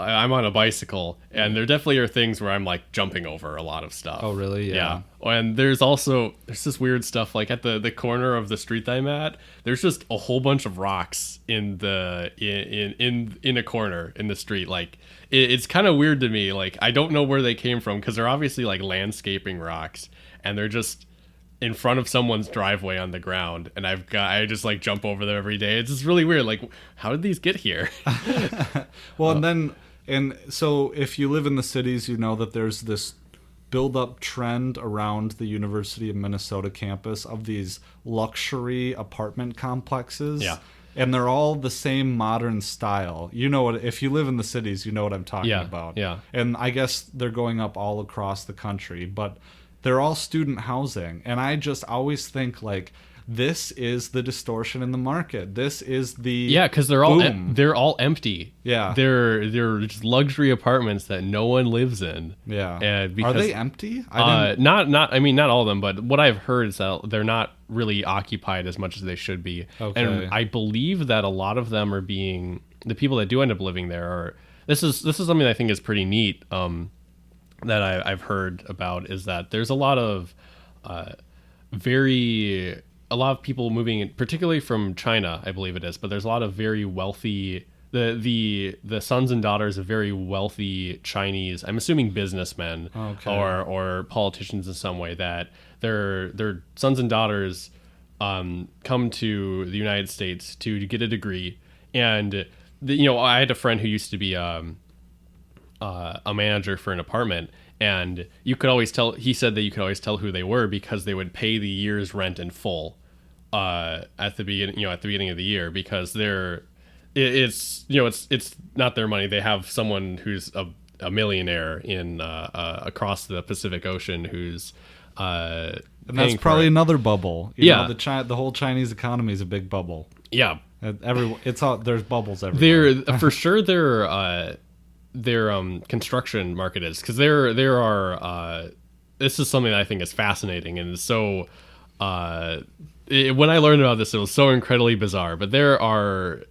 on a bicycle, and there definitely are things where I'm jumping over a lot of stuff. Oh, really? Yeah. And there's this weird stuff at the corner of the street that I'm at. There's just a whole bunch of rocks in a corner in the street. It's kind of weird to me. I don't know where they came from, because they're obviously landscaping rocks, and they're just in front of someone's driveway on the ground, and I just jump over them every day. It's just really weird. How did these get here? Well, and so if you live in the cities, you know that there's this build-up trend around the University of Minnesota campus of these luxury apartment complexes. Yeah. And they're all the same modern style. You know what? If you live in the cities, you know what I'm talking about. Yeah. And I guess they're going up all across the country, but they're all student housing. And I just always think this is the distortion in the market. This is the because they're all empty. Yeah, they're just luxury apartments that no one lives in. Yeah, and are they empty? Not all of them, but what I've heard is that they're not really occupied as much as they should be. Okay. And I believe that a lot of them are being, the people that do end up living there are. This is something I think is pretty neat. That I've heard about, is that there's a lot of very a lot of people moving in, particularly from China, I believe it is, but there's a lot of very wealthy the sons and daughters of very wealthy Chinese, I'm assuming businessmen or politicians in some way, that their sons and daughters come to the United States to get a degree. And I had a friend who used to be a manager for an apartment, and you could always tell. He said that you could always tell who they were because they would pay the year's rent in full at the beginning of the year, because it's not their money. They have someone who's a millionaire in across the Pacific Ocean who's and that's probably another bubble. The whole Chinese economy is a big bubble. Yeah, there's bubbles everywhere. For sure their construction market is, because there are this is something that I think is fascinating, and so when I learned about this, it was so incredibly bizarre. But there are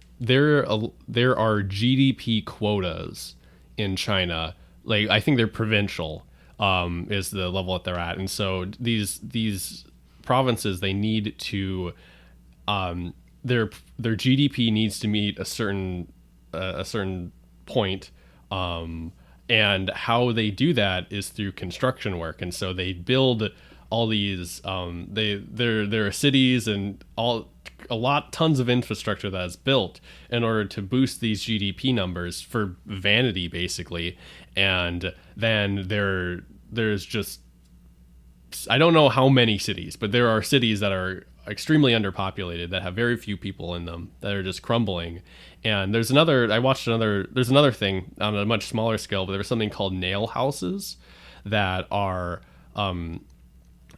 GDP quotas in China. Like, I think they're provincial, is the level that they're at, and so these provinces, they need to their GDP needs to meet a certain point, and how they do that is through construction work. And so they build all these there are cities and tons of infrastructure that is built in order to boost these GDP numbers for vanity, basically. And then there's just, I don't know how many cities, but there are cities that are extremely underpopulated, that have very few people in them, that are just crumbling. And there's another thing on a much smaller scale, but there's something called nail houses that are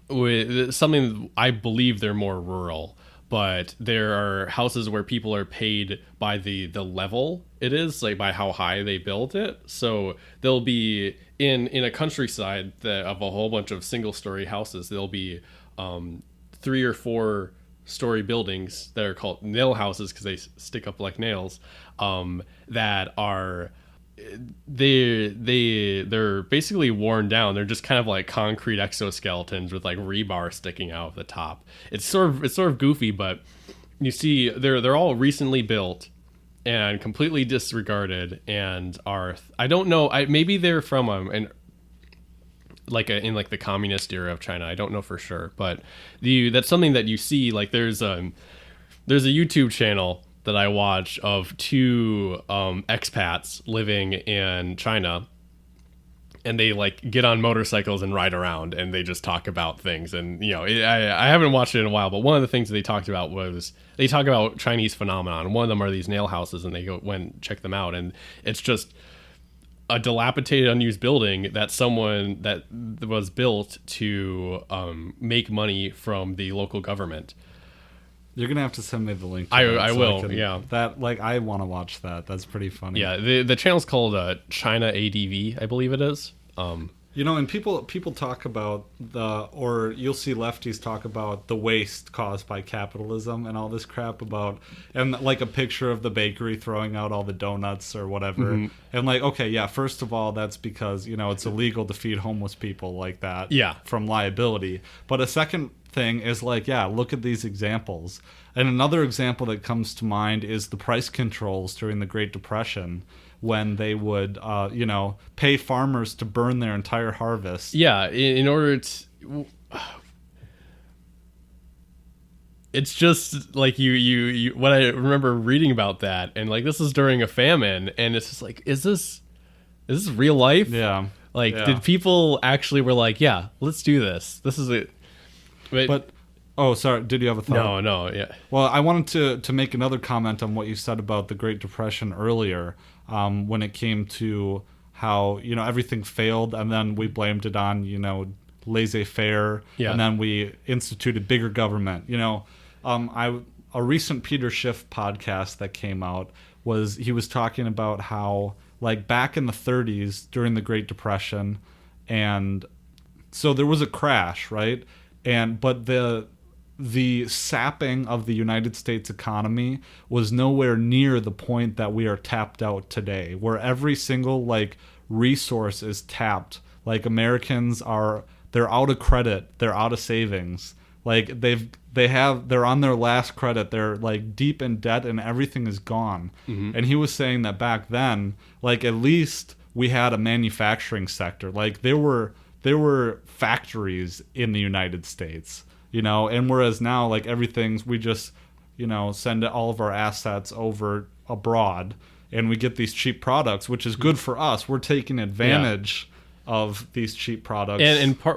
something, I believe they're more rural, but there are houses where people are paid by the level it is, like by how high they built it. So they'll be in a countryside of a whole bunch of single story houses. There'll be 3 or 4 story buildings that are called nail houses because they stick up like nails, that are they're basically worn down. They're just kind of like concrete exoskeletons with like rebar sticking out of the top. It's sort of goofy, but you see they're all recently built and completely disregarded, and are, I don't know, maybe they're from in the communist era of China. I don't know for sure, but that's something that you see. Like, there's a YouTube channel that I watch of 2 expats living in China, and they like get on motorcycles and ride around, and they just talk about things. And I haven't watched it in a while, but one of the things that they talked about was, they talk about Chinese phenomenon. One of them are these nail houses, and they went and check them out, and it's just a dilapidated, unused building that was built to make money from the local government. You're gonna have to send me the link. I will. Yeah, that, like, I want to watch that. That's pretty funny. Yeah, the channel's called China ADV, I believe it is. And people talk about or you'll see lefties talk about the waste caused by capitalism and all this crap about, and like a picture of the bakery throwing out all the donuts or whatever. Mm-hmm. And like, okay, yeah, first of all, that's because, it's illegal to feed homeless people like that. Yeah. From liability. But a second thing is, like, yeah, look at these examples. And another example that comes to mind is the price controls during the Great Depression, when they would, pay farmers to burn their entire harvest. Yeah, in order to... It's just like you what I remember reading about that, and like, this is during a famine, and it's just like, is this real life? Yeah. Like, did people actually were like, yeah, let's do this. This is it. But oh, sorry, did you have a thought? No, yeah. Well, I wanted to make another comment on what you said about the Great Depression earlier, when it came to how, everything failed, and then we blamed it on, laissez-faire, and then we instituted bigger government. A recent Peter Schiff podcast that came out he was talking about how, like, back in the 30s during the Great Depression, and so there was a crash, right? But the sapping of the United States economy was nowhere near the point that we are tapped out today, where every single, like, resource is tapped. Like, Americans they're out of credit, they're out of savings. Like, they're on their last credit. They're like deep in debt and everything is gone. And he was saying that back then, like at least we had a manufacturing sector. Like there were factories in the United States, and whereas now like everything's we just, send all of our assets over abroad and we get these cheap products, which is good for us. We're taking advantage of these cheap products.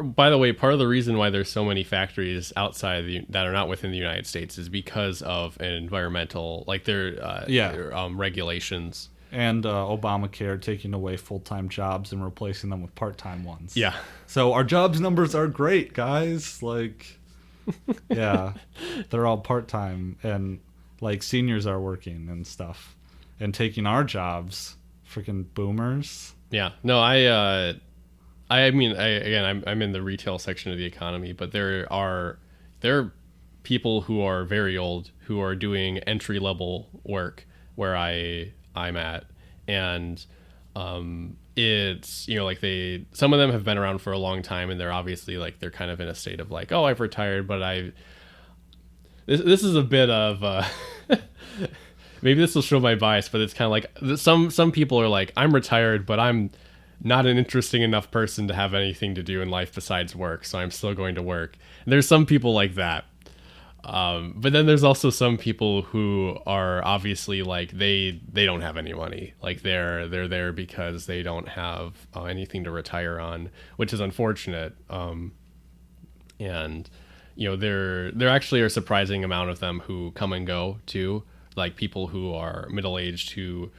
By the way, part of the reason why there's so many factories outside that are not within the United States is because of environmental, like their regulations. And Obamacare taking away full-time jobs and replacing them with part-time ones. Yeah. So our jobs numbers are great, guys. Like, yeah, they're all part-time, and like seniors are working and stuff and taking our jobs. Freaking boomers. Yeah. No, I'm in the retail section of the economy, but there are people who are very old who are doing entry-level work where I'm at, and it's like some of them have been around for a long time, and they're obviously like they're kind of in a state of like, oh, I've retired, but this is a bit of maybe this will show my bias, but it's kind of like some people are like, I'm retired, but I'm not an interesting enough person to have anything to do in life besides work, so I'm still going to work. And there's some people like that. But then there's also some people who are obviously like they don't have any money. Like they're there because they don't have anything to retire on, which is unfortunate. And there actually are a surprising amount of them who come and go too. Like people who are middle-aged who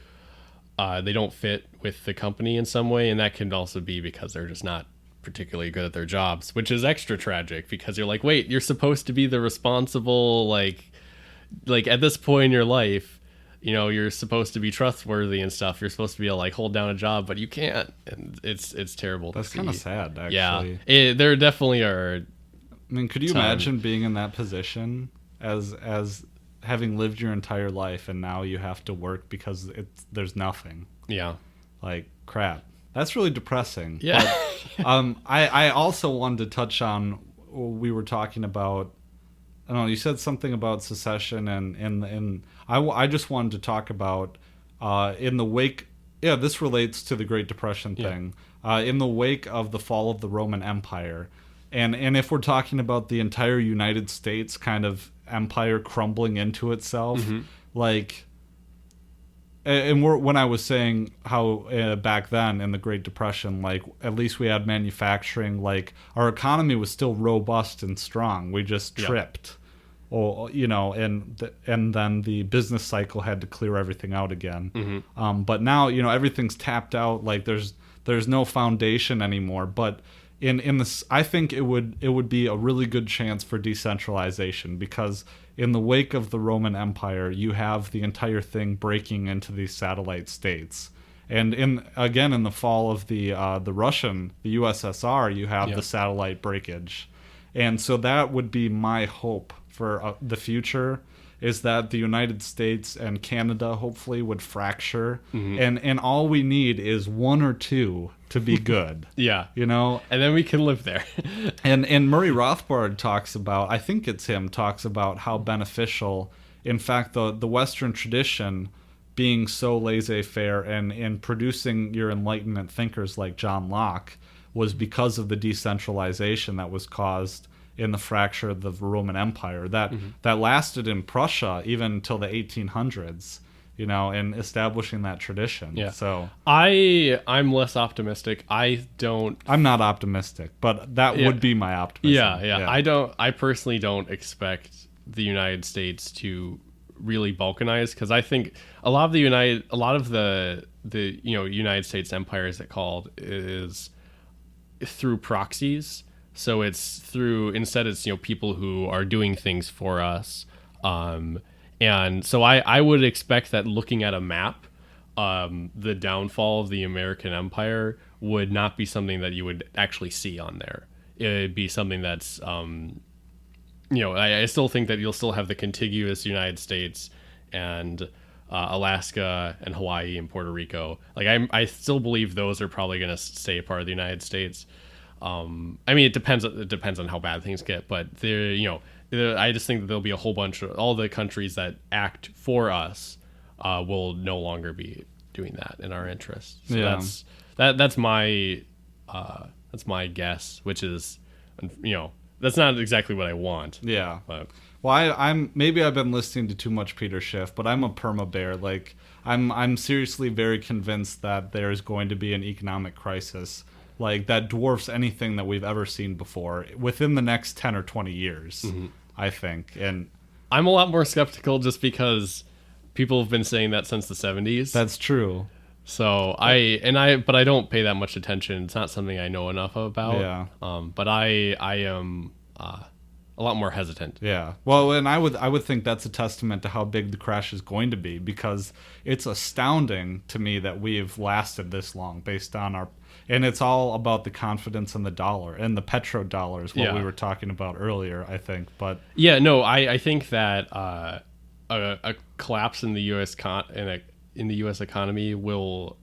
they don't fit with the company in some way, and that can also be because they're just not particularly good at their jobs, which is extra tragic because you're like, wait, you're supposed to be the responsible, like at this point in your life, you're supposed to be trustworthy and stuff. You're supposed to be able to like hold down a job, but you can't, and it's terrible. That's kind of sad, actually. Yeah, there definitely are. I mean, could you imagine being in that position as having lived your entire life and now you have to work because there's nothing? Yeah, like crap. That's really depressing. Yeah. But, I also wanted to touch on, we were talking about, I don't know, you said something about secession, and I just wanted to talk about in the wake, this relates to the Great Depression thing, in the wake of the fall of the Roman Empire, and if we're talking about the entire United States kind of empire crumbling into itself, like... And when I was saying how back then in the Great Depression, like at least we had manufacturing, like our economy was still robust and strong. We just tripped, and then the business cycle had to clear everything out again. But now everything's tapped out. Like there's no foundation anymore. But in this, I think it would be a really good chance for decentralization, because in the wake of the Roman Empire, you have the entire thing breaking into these satellite states. And in the fall of the USSR, you have the satellite breakage. And so that would be my hope for the future, is that the United States and Canada hopefully would fracture. And all we need is one or two to be good. And then we can live there. and Murray Rothbard talks about, I think it's him, talks about how beneficial, in fact, the Western tradition being so laissez-faire and producing your Enlightenment thinkers like John Locke was because of the decentralization that was caused in the fracture of the Roman Empire that lasted in Prussia even until the 1800s, and establishing that tradition. Yeah. So I'm less optimistic. I'm not optimistic, but that would be my optimism. Yeah. I personally don't expect the United States to really balkanize, because I think a lot of the United States empire, as it called, is through proxies. So it's it's people who are doing things for us, and so I would expect that, looking at a map, the downfall of the American empire would not be something that you would actually see on there. It'd be something that's I still think that you'll still have the contiguous United States and Alaska and Hawaii and Puerto Rico. Like I still believe those are probably going to stay a part of the United States. I mean, it depends on how bad things get, but I just think that there'll be a whole bunch of all the countries that act for us will no longer be doing that in our interest. So Yeah. that's my guess, which is, that's not exactly what I want. Yeah. But Well, I'm maybe I've been listening to too much Peter Schiff, but I'm a perma bear. Like I'm seriously very convinced that there's going to be an economic crisis like that dwarfs anything that we've ever seen before within the next 10 or 20 years, I think. And I'm a lot more skeptical just because people have been saying that since the 70s. that's true. So but I don't pay that much attention. It's not something I know enough about. Yeah. But I am a lot more hesitant. Yeah. Well, and I would think that's a testament to how big the crash is going to be, because it's astounding to me that we've lasted this long based on our, and it's all about the confidence in the dollar, and the petrodollar is what we were talking about earlier, I think. But yeah, no, I think that a collapse in the U.S. in the U.S. economy will.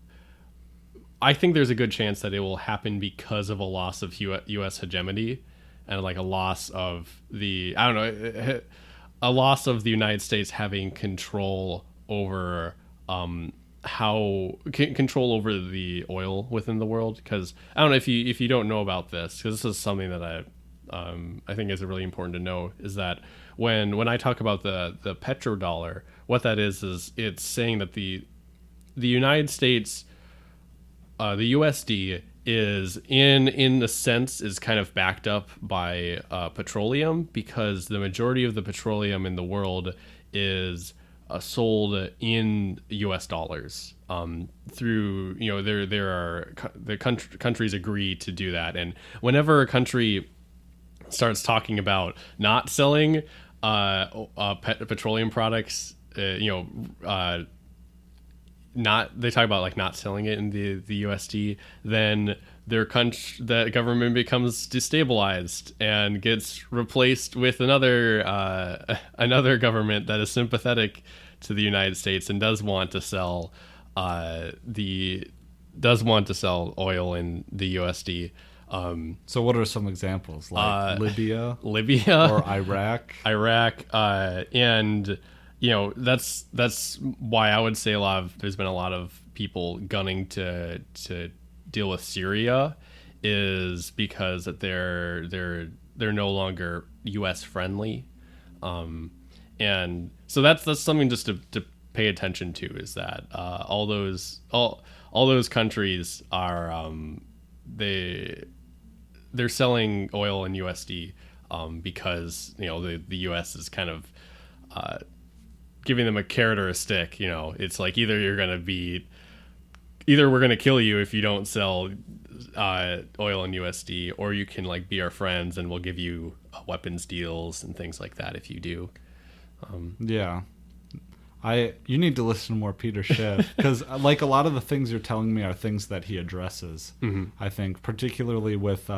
I think there's a good chance that it will happen because of a loss of U.S. hegemony, and like a loss of the a loss of the United States having control over control over the oil within the world. Because I don't know if you don't know about this, because this is something that I think is really important to know, is that when I talk about the petrodollar, what that is it's saying that the United States, the USD is in a sense is kind of backed up by petroleum, because the majority of the petroleum in the world is sold in U.S. dollars. Through countries agree to do that, and whenever a country starts talking about not selling petroleum products, they talk about like not selling it in the USD, then that government becomes destabilized and gets replaced with another government that is sympathetic to the United States and does want to sell oil in the USD. so what are some examples, like Libya Libya or Iraq? And that's why I would say there's been a lot of people gunning to deal with Syria, is because that they're no longer US friendly, and so that's something just to pay attention to, is that all those countries are they're selling oil in USD because the US is kind of giving them a carrot or a stick. It's like either we're gonna kill you if you don't sell oil in USD, or you can like be our friends and we'll give you weapons deals and things like that if you do. Yeah. You need to listen to more Peter Schiff, because like a lot of the things you're telling me are things that he addresses. I think particularly with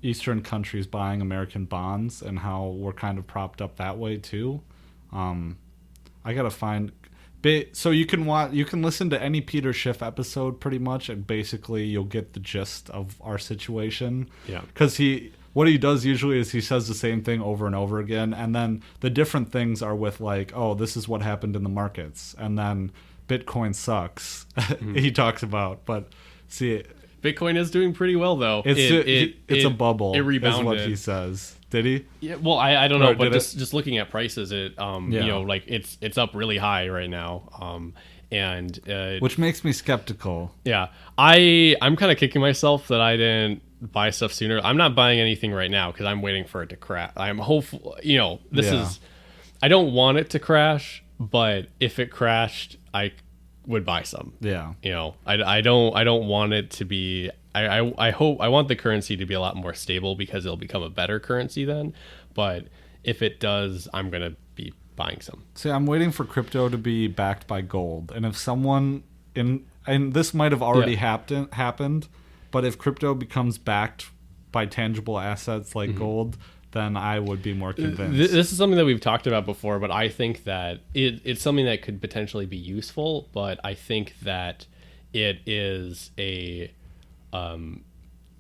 Eastern countries buying American bonds and how we're kind of propped up that way too. I gotta find. So you can listen to any Peter Schiff episode pretty much, and basically you'll get the gist of our situation. Yeah. Because what he does usually is he says the same thing over and over again, and then the different things are with like, oh, this is what happened in the markets, and then Bitcoin sucks. He talks about, but see, Bitcoin is doing pretty well though. It's a bubble. It rebounded. Is what he says. Did he? Yeah. Well, I don't know, Or but did just looking at prices, like it's up really high right now. Which makes me skeptical. Yeah, I'm kind of kicking myself that I didn't buy stuff sooner. I'm not buying anything right now because I'm waiting for it to crash. I'm hopeful. I don't want it to crash, but if it crashed, I would buy some. Yeah. I don't want it to be. I want the currency to be a lot more stable, because it'll become a better currency then. But if it does, I'm gonna be buying some. See, I'm waiting for crypto to be backed by gold, and if someone and this might have already happened, but if crypto becomes backed by tangible assets like gold, then I would be more convinced. This is something that we've talked about before, but I think that it's something that could potentially be useful. But I think that it is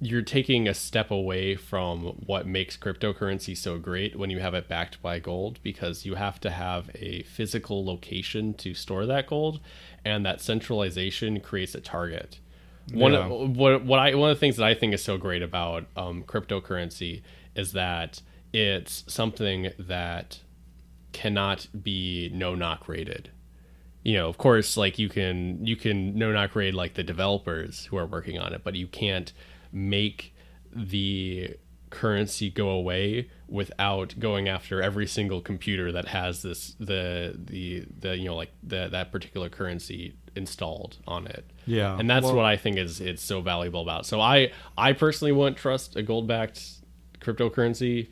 you're taking a step away from what makes cryptocurrency so great when you have it backed by gold, because you have to have a physical location to store that gold, and that centralization creates a target. One of the things that I think is so great about cryptocurrency is that it's something that cannot be no-knock rated. Of course, like you can no-knock raid like the developers who are working on it, but you can't make the currency go away without going after every single computer that has that particular currency installed on it. Yeah. And that's what I think it's so valuable about. So I personally wouldn't trust a gold-backed cryptocurrency,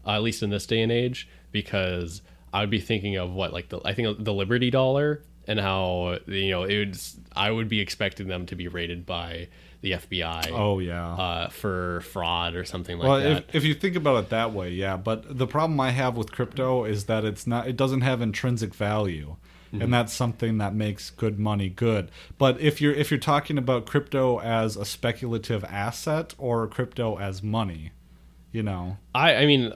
at least in this day and age, because I would be thinking of I think the Liberty dollar, and how I would be expecting them to be rated by the FBI. Oh yeah. For fraud or something like that. If you think about it that way, yeah. But the problem I have with crypto is that it doesn't have intrinsic value. And that's something that makes good money good. But if you're talking about crypto as a speculative asset or crypto as money, I mean,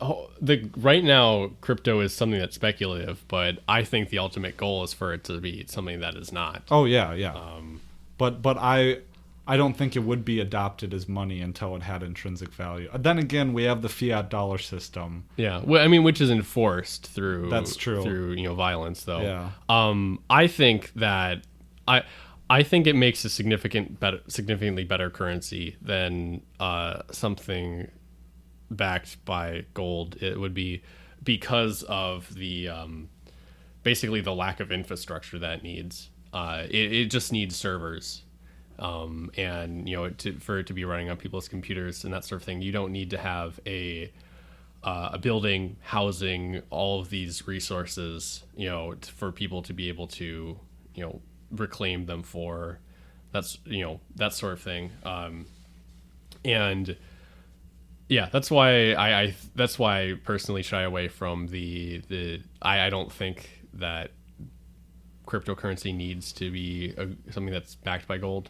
right now crypto is something that's speculative, but I think the ultimate goal is for it to be something that is not. Oh yeah. But I don't think it would be adopted as money until it had intrinsic value. Then again, we have the fiat dollar system. Yeah, well, I mean, which is enforced through. That's true. Through violence, though. Yeah. I think that I think it makes a significantly better currency than something backed by gold. It would be because of the basically the lack of infrastructure that it needs. It just needs servers. And for it to be running on people's computers and that sort of thing, you don't need to have a building housing all of these resources, for people to be able to, reclaim them for that sort of thing. And yeah, that's why I personally shy away from I don't think that cryptocurrency needs to be something that's backed by gold.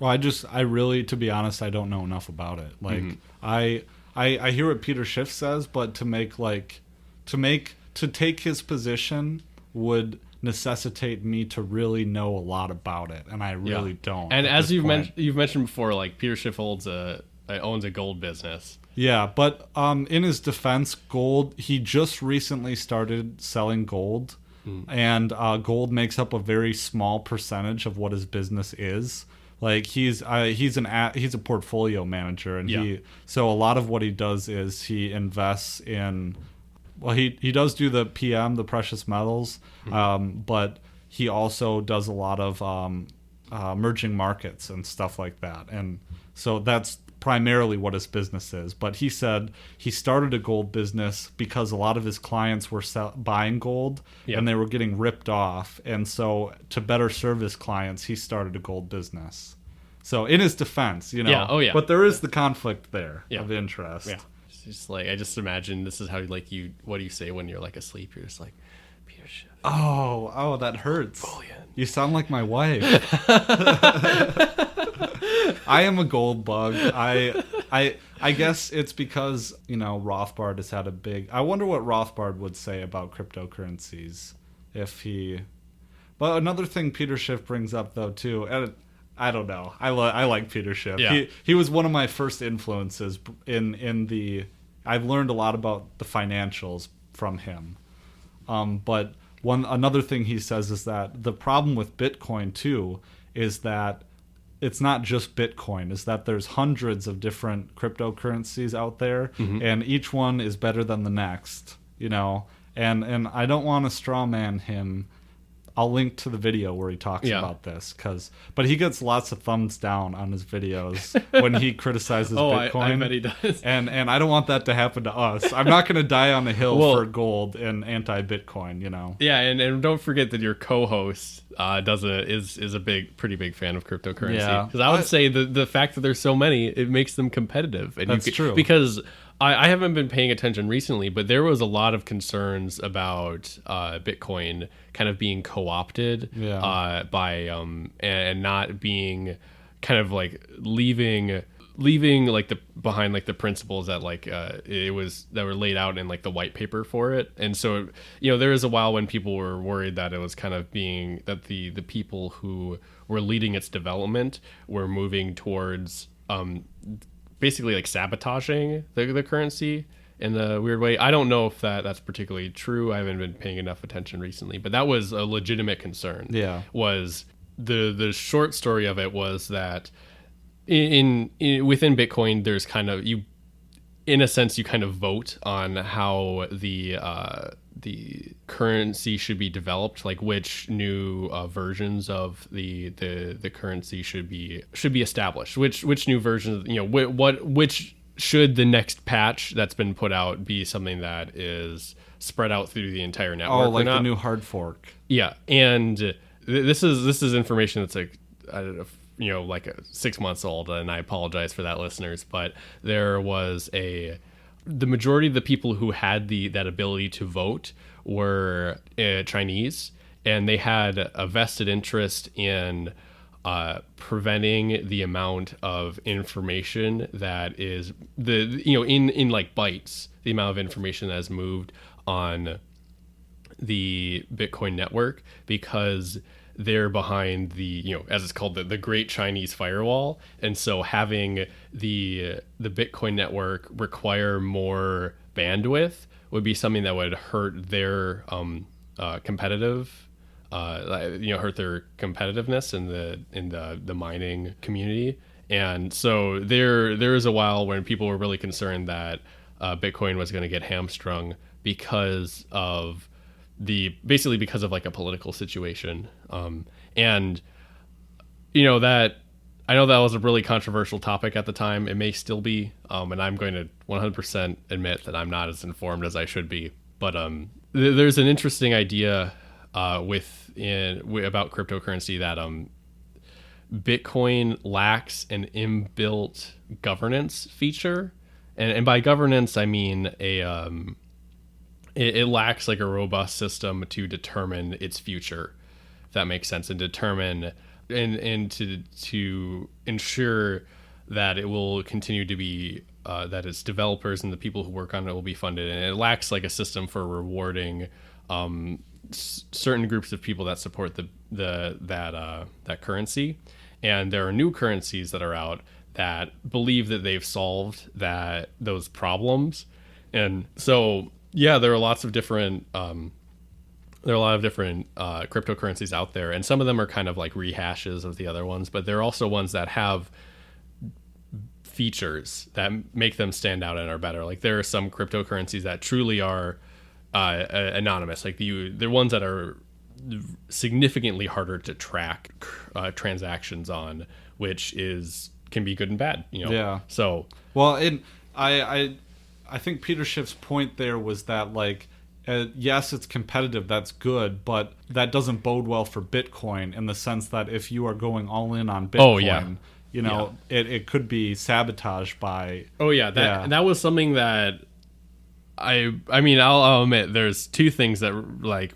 Well, I really, to be honest, I don't know enough about it. Like, I hear what Peter Schiff says, but to take his position would necessitate me to really know a lot about it, and I really don't. And as you've mentioned before, like Peter Schiff owns a gold business. Yeah, but in his defense, he just recently started selling gold, and gold makes up a very small percentage of what his business is. Like he's a portfolio manager, and so a lot of what he does is he invests in. Well, he does do the PM, the precious metals, but he also does a lot of emerging markets and stuff like that, and so that's primarily what his business is. But he said he started a gold business because a lot of his clients were buying gold and they were getting ripped off, and so to better serve his clients, he started a gold business. So in his defense, but there is the conflict there of interest. Yeah, it's just like I just imagine this is how what do you say when you're like asleep? You're just like, Peter Schiff. Oh, that hurts. Bullion. You sound like my wife. I am a gold bug. I guess it's because, Rothbard has had a big... I wonder what Rothbard would say about cryptocurrencies if he... But another thing Peter Schiff brings up, though, too, and I don't know. I like Peter Schiff. Yeah. He was one of my first influences in the... I've learned a lot about the financials from him. But another thing he says is that the problem with Bitcoin, too, is that it's not just Bitcoin, is that there's hundreds of different cryptocurrencies out there, and each one is better than the next, and I don't want to straw man him. I'll link to the video where he talks about this, but he gets lots of thumbs down on his videos when he criticizes Bitcoin. I bet he does. And I don't want that to happen to us. I'm not going to die on the hill for gold and anti-Bitcoin, Yeah, and don't forget that your co-host is a pretty big fan of cryptocurrency. Yeah. Because I would say the fact that there's so many, it makes them competitive. And That's true. Because I haven't been paying attention recently, but there was a lot of concerns about Bitcoin kind of being co-opted by and not being kind of like leaving leaving like the behind like the principles that like it was that were laid out in like the white paper for it. And so there was a while when people were worried that it was kind of being that the people who were leading its development were moving towards basically like sabotaging the currency in a weird way. I don't know if that's particularly true. I haven't been paying enough attention recently, but that was a legitimate concern. Yeah. Was the short story of it was that in within Bitcoin, there's kind of in a sense, you kind of vote on how the currency should be developed, like which new versions of the currency should be established, which new versions, which should the next patch that's been put out be something that is spread out through the entire network. Oh, like the new hard fork. Yeah, and this is information that's like, I don't know, like 6 months old, and I apologize for that, listeners, but there was the majority of the people who had that ability to vote were Chinese, and they had a vested interest in preventing the amount of information that is in like bytes, the amount of information that is moved on the Bitcoin network, because they're behind the as it's called, the Great Chinese Firewall. And so having the Bitcoin network require more bandwidth would be something that would hurt their competitive hurt their competitiveness in the mining community. And so there was a while when people were really concerned that Bitcoin was going to get hamstrung because of like a political situation. And that I know that was a really controversial topic at the time. It may still be, and I'm going to 100% admit that I'm not as informed as I should be. But there's an interesting idea about cryptocurrency that Bitcoin lacks an inbuilt governance feature, and by governance I mean it lacks like a robust system to determine its future, if that makes sense, and determine and to ensure that it will continue to be that its developers and the people who work on it will be funded. And it lacks like a system for rewarding certain groups of people that support that currency. And there are new currencies that are out that believe that they've solved those problems. And so there are lots of different cryptocurrencies out there, and some of them are kind of like rehashes of the other ones, but there are also ones that have features that make them stand out and are better. Like there are some cryptocurrencies that truly are anonymous, like the ones that are significantly harder to track transactions on, which can be good and bad. Yeah. So I think Peter Schiff's point there was that, like, yes, it's competitive, that's good, but that doesn't bode well for Bitcoin, in the sense that if you are going all in on Bitcoin, it could be sabotaged by... Oh, yeah. That was something that I'll admit there's two things that, like,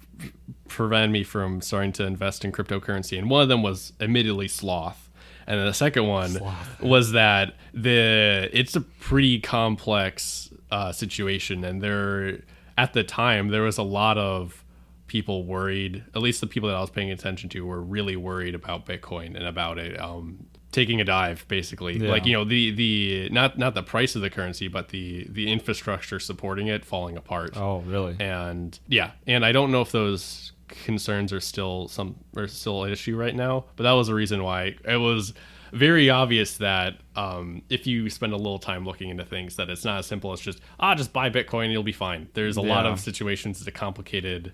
prevent me from starting to invest in cryptocurrency, and one of them was admittedly sloth. And then the second one was that it's a pretty complex situation, and at the time there was a lot of people worried. At least the people that I was paying attention to were really worried about Bitcoin and about it taking a dive, basically. Yeah. Like the not the price of the currency, but the infrastructure supporting it falling apart. Oh, really? And and I don't know if those concerns are still an issue right now, but that was a reason why it was very obvious that if you spend a little time looking into things, that it's not as simple as just buy Bitcoin and you'll be fine. There's a lot of situations. It's a complicated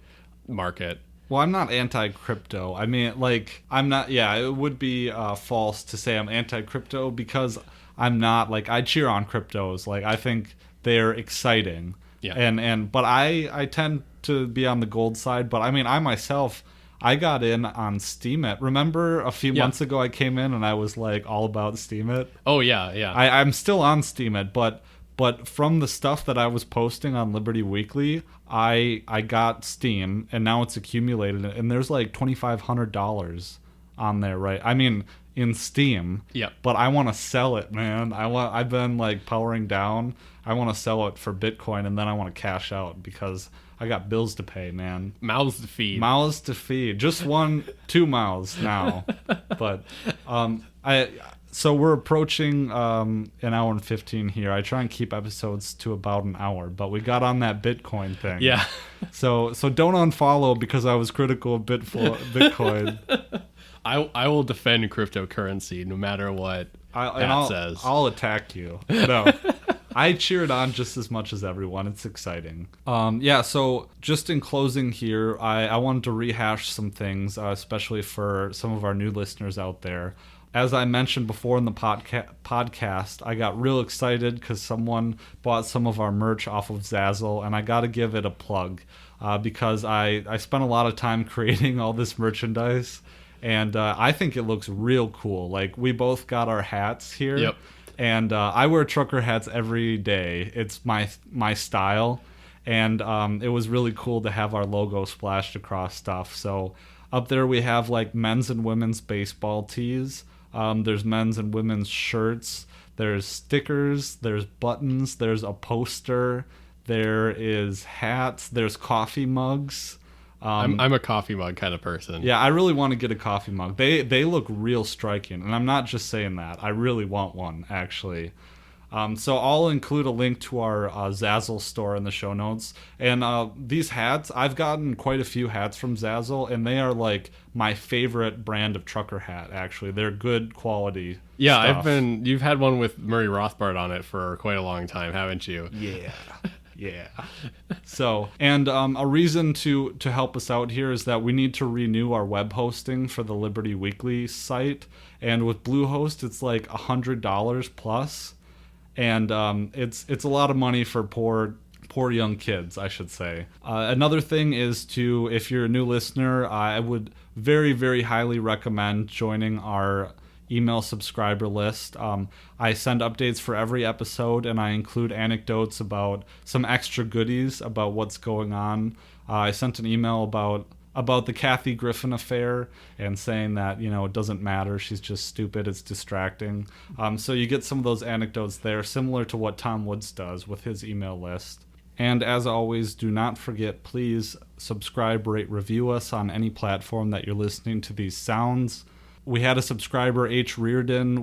market. Well, I'm not anti-crypto. I mean, like, I'm not... Yeah, it would be false to say I'm anti-crypto, because I'm not... Like, I cheer on cryptos. Like, I think they're exciting. Yeah. But I tend to be on the gold side. But, I mean, I myself... I got in on Steemit. Remember a few months ago I came in and I was like all about Steemit? Oh, yeah, yeah. I'm still on Steemit, but from the stuff that I was posting on Liberty Weekly, I got Steem, and now it's accumulated, and there's like $2,500 on there, right? I mean, in Steam. Yep. But I want to sell it, man. I've been like powering down. I want to sell it for Bitcoin, and then I want to cash out because I got bills to pay, man. Mouths to feed. Mouths to feed. Just 2 mouths now. But so we're approaching an hour and 15 here. I try and keep episodes to about an hour, but we got on that Bitcoin thing. Yeah. So don't unfollow because I was critical of Bitcoin. I will defend cryptocurrency no matter what Pat says. I'll attack you. No. I cheer it on just as much as everyone. It's exciting. So just in closing here, I wanted to rehash some things, especially for some of our new listeners out there. As I mentioned before in the podcast, I got real excited because someone bought some of our merch off of Zazzle, and I got to give it a plug because I spent a lot of time creating all this merchandise, and I think it looks real cool. Like, we both got our hats here. Yep. And I wear trucker hats every day. It's my style, and it was really cool to have our logo splashed across stuff. So up there we have like men's and women's baseball tees. There's men's and women's shirts. There's stickers. There's buttons. There's a poster. There is hats. There's coffee mugs. I'm a coffee mug kind of person. Yeah, I really want to get a coffee mug. They look real striking, and I'm not just saying that. I really want one, actually. So I'll include a link to our Zazzle store in the show notes. And these hats, I've gotten quite a few hats from Zazzle, and they are like my favorite brand of trucker hat, actually. They're good quality stuff. You've had one with Murray Rothbard on it for quite a long time, haven't you? Yeah. Yeah. So, and a reason to help us out here is that we need to renew our web hosting for the Liberty Weekly site. And with Bluehost, it's like $100 plus. And it's a lot of money for poor young kids, I should say. Another thing is if you're a new listener, I would very, very highly recommend joining our email subscriber list. I send updates for every episode, and I include anecdotes about some extra goodies about what's going on. I sent an email about the Kathy Griffin affair and saying that, it doesn't matter. She's just stupid. It's distracting. So you get some of those anecdotes there, similar to what Tom Woods does with his email list. And as always, do not forget, please subscribe, rate, review us on any platform that you're listening to these sounds. We had a subscriber, H. Reardon,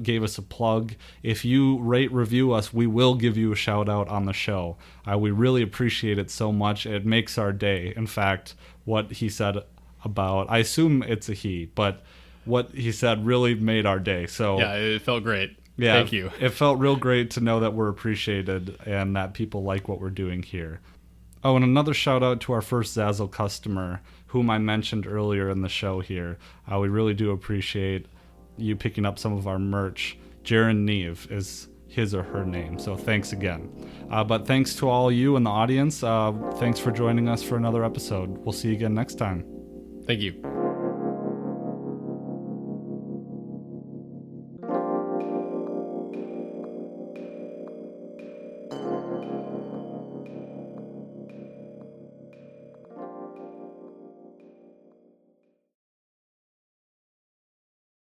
gave us a plug. If you rate, review us, we will give you a shout out on the show. We really appreciate it so much. It makes our day. In fact, what he said I assume it's a he, but what he said really made our day. So yeah, it felt great. Yeah, thank you. It felt real great to know that we're appreciated and that people like what we're doing here. Oh, and another shout out to our first Zazzle customer, whom I mentioned earlier in the show here. We really do appreciate you picking up some of our merch. Jerran Neve is his or her name, so thanks again. But thanks to all you in the audience. Thanks for joining us for another episode. We'll see you again next time. Thank you.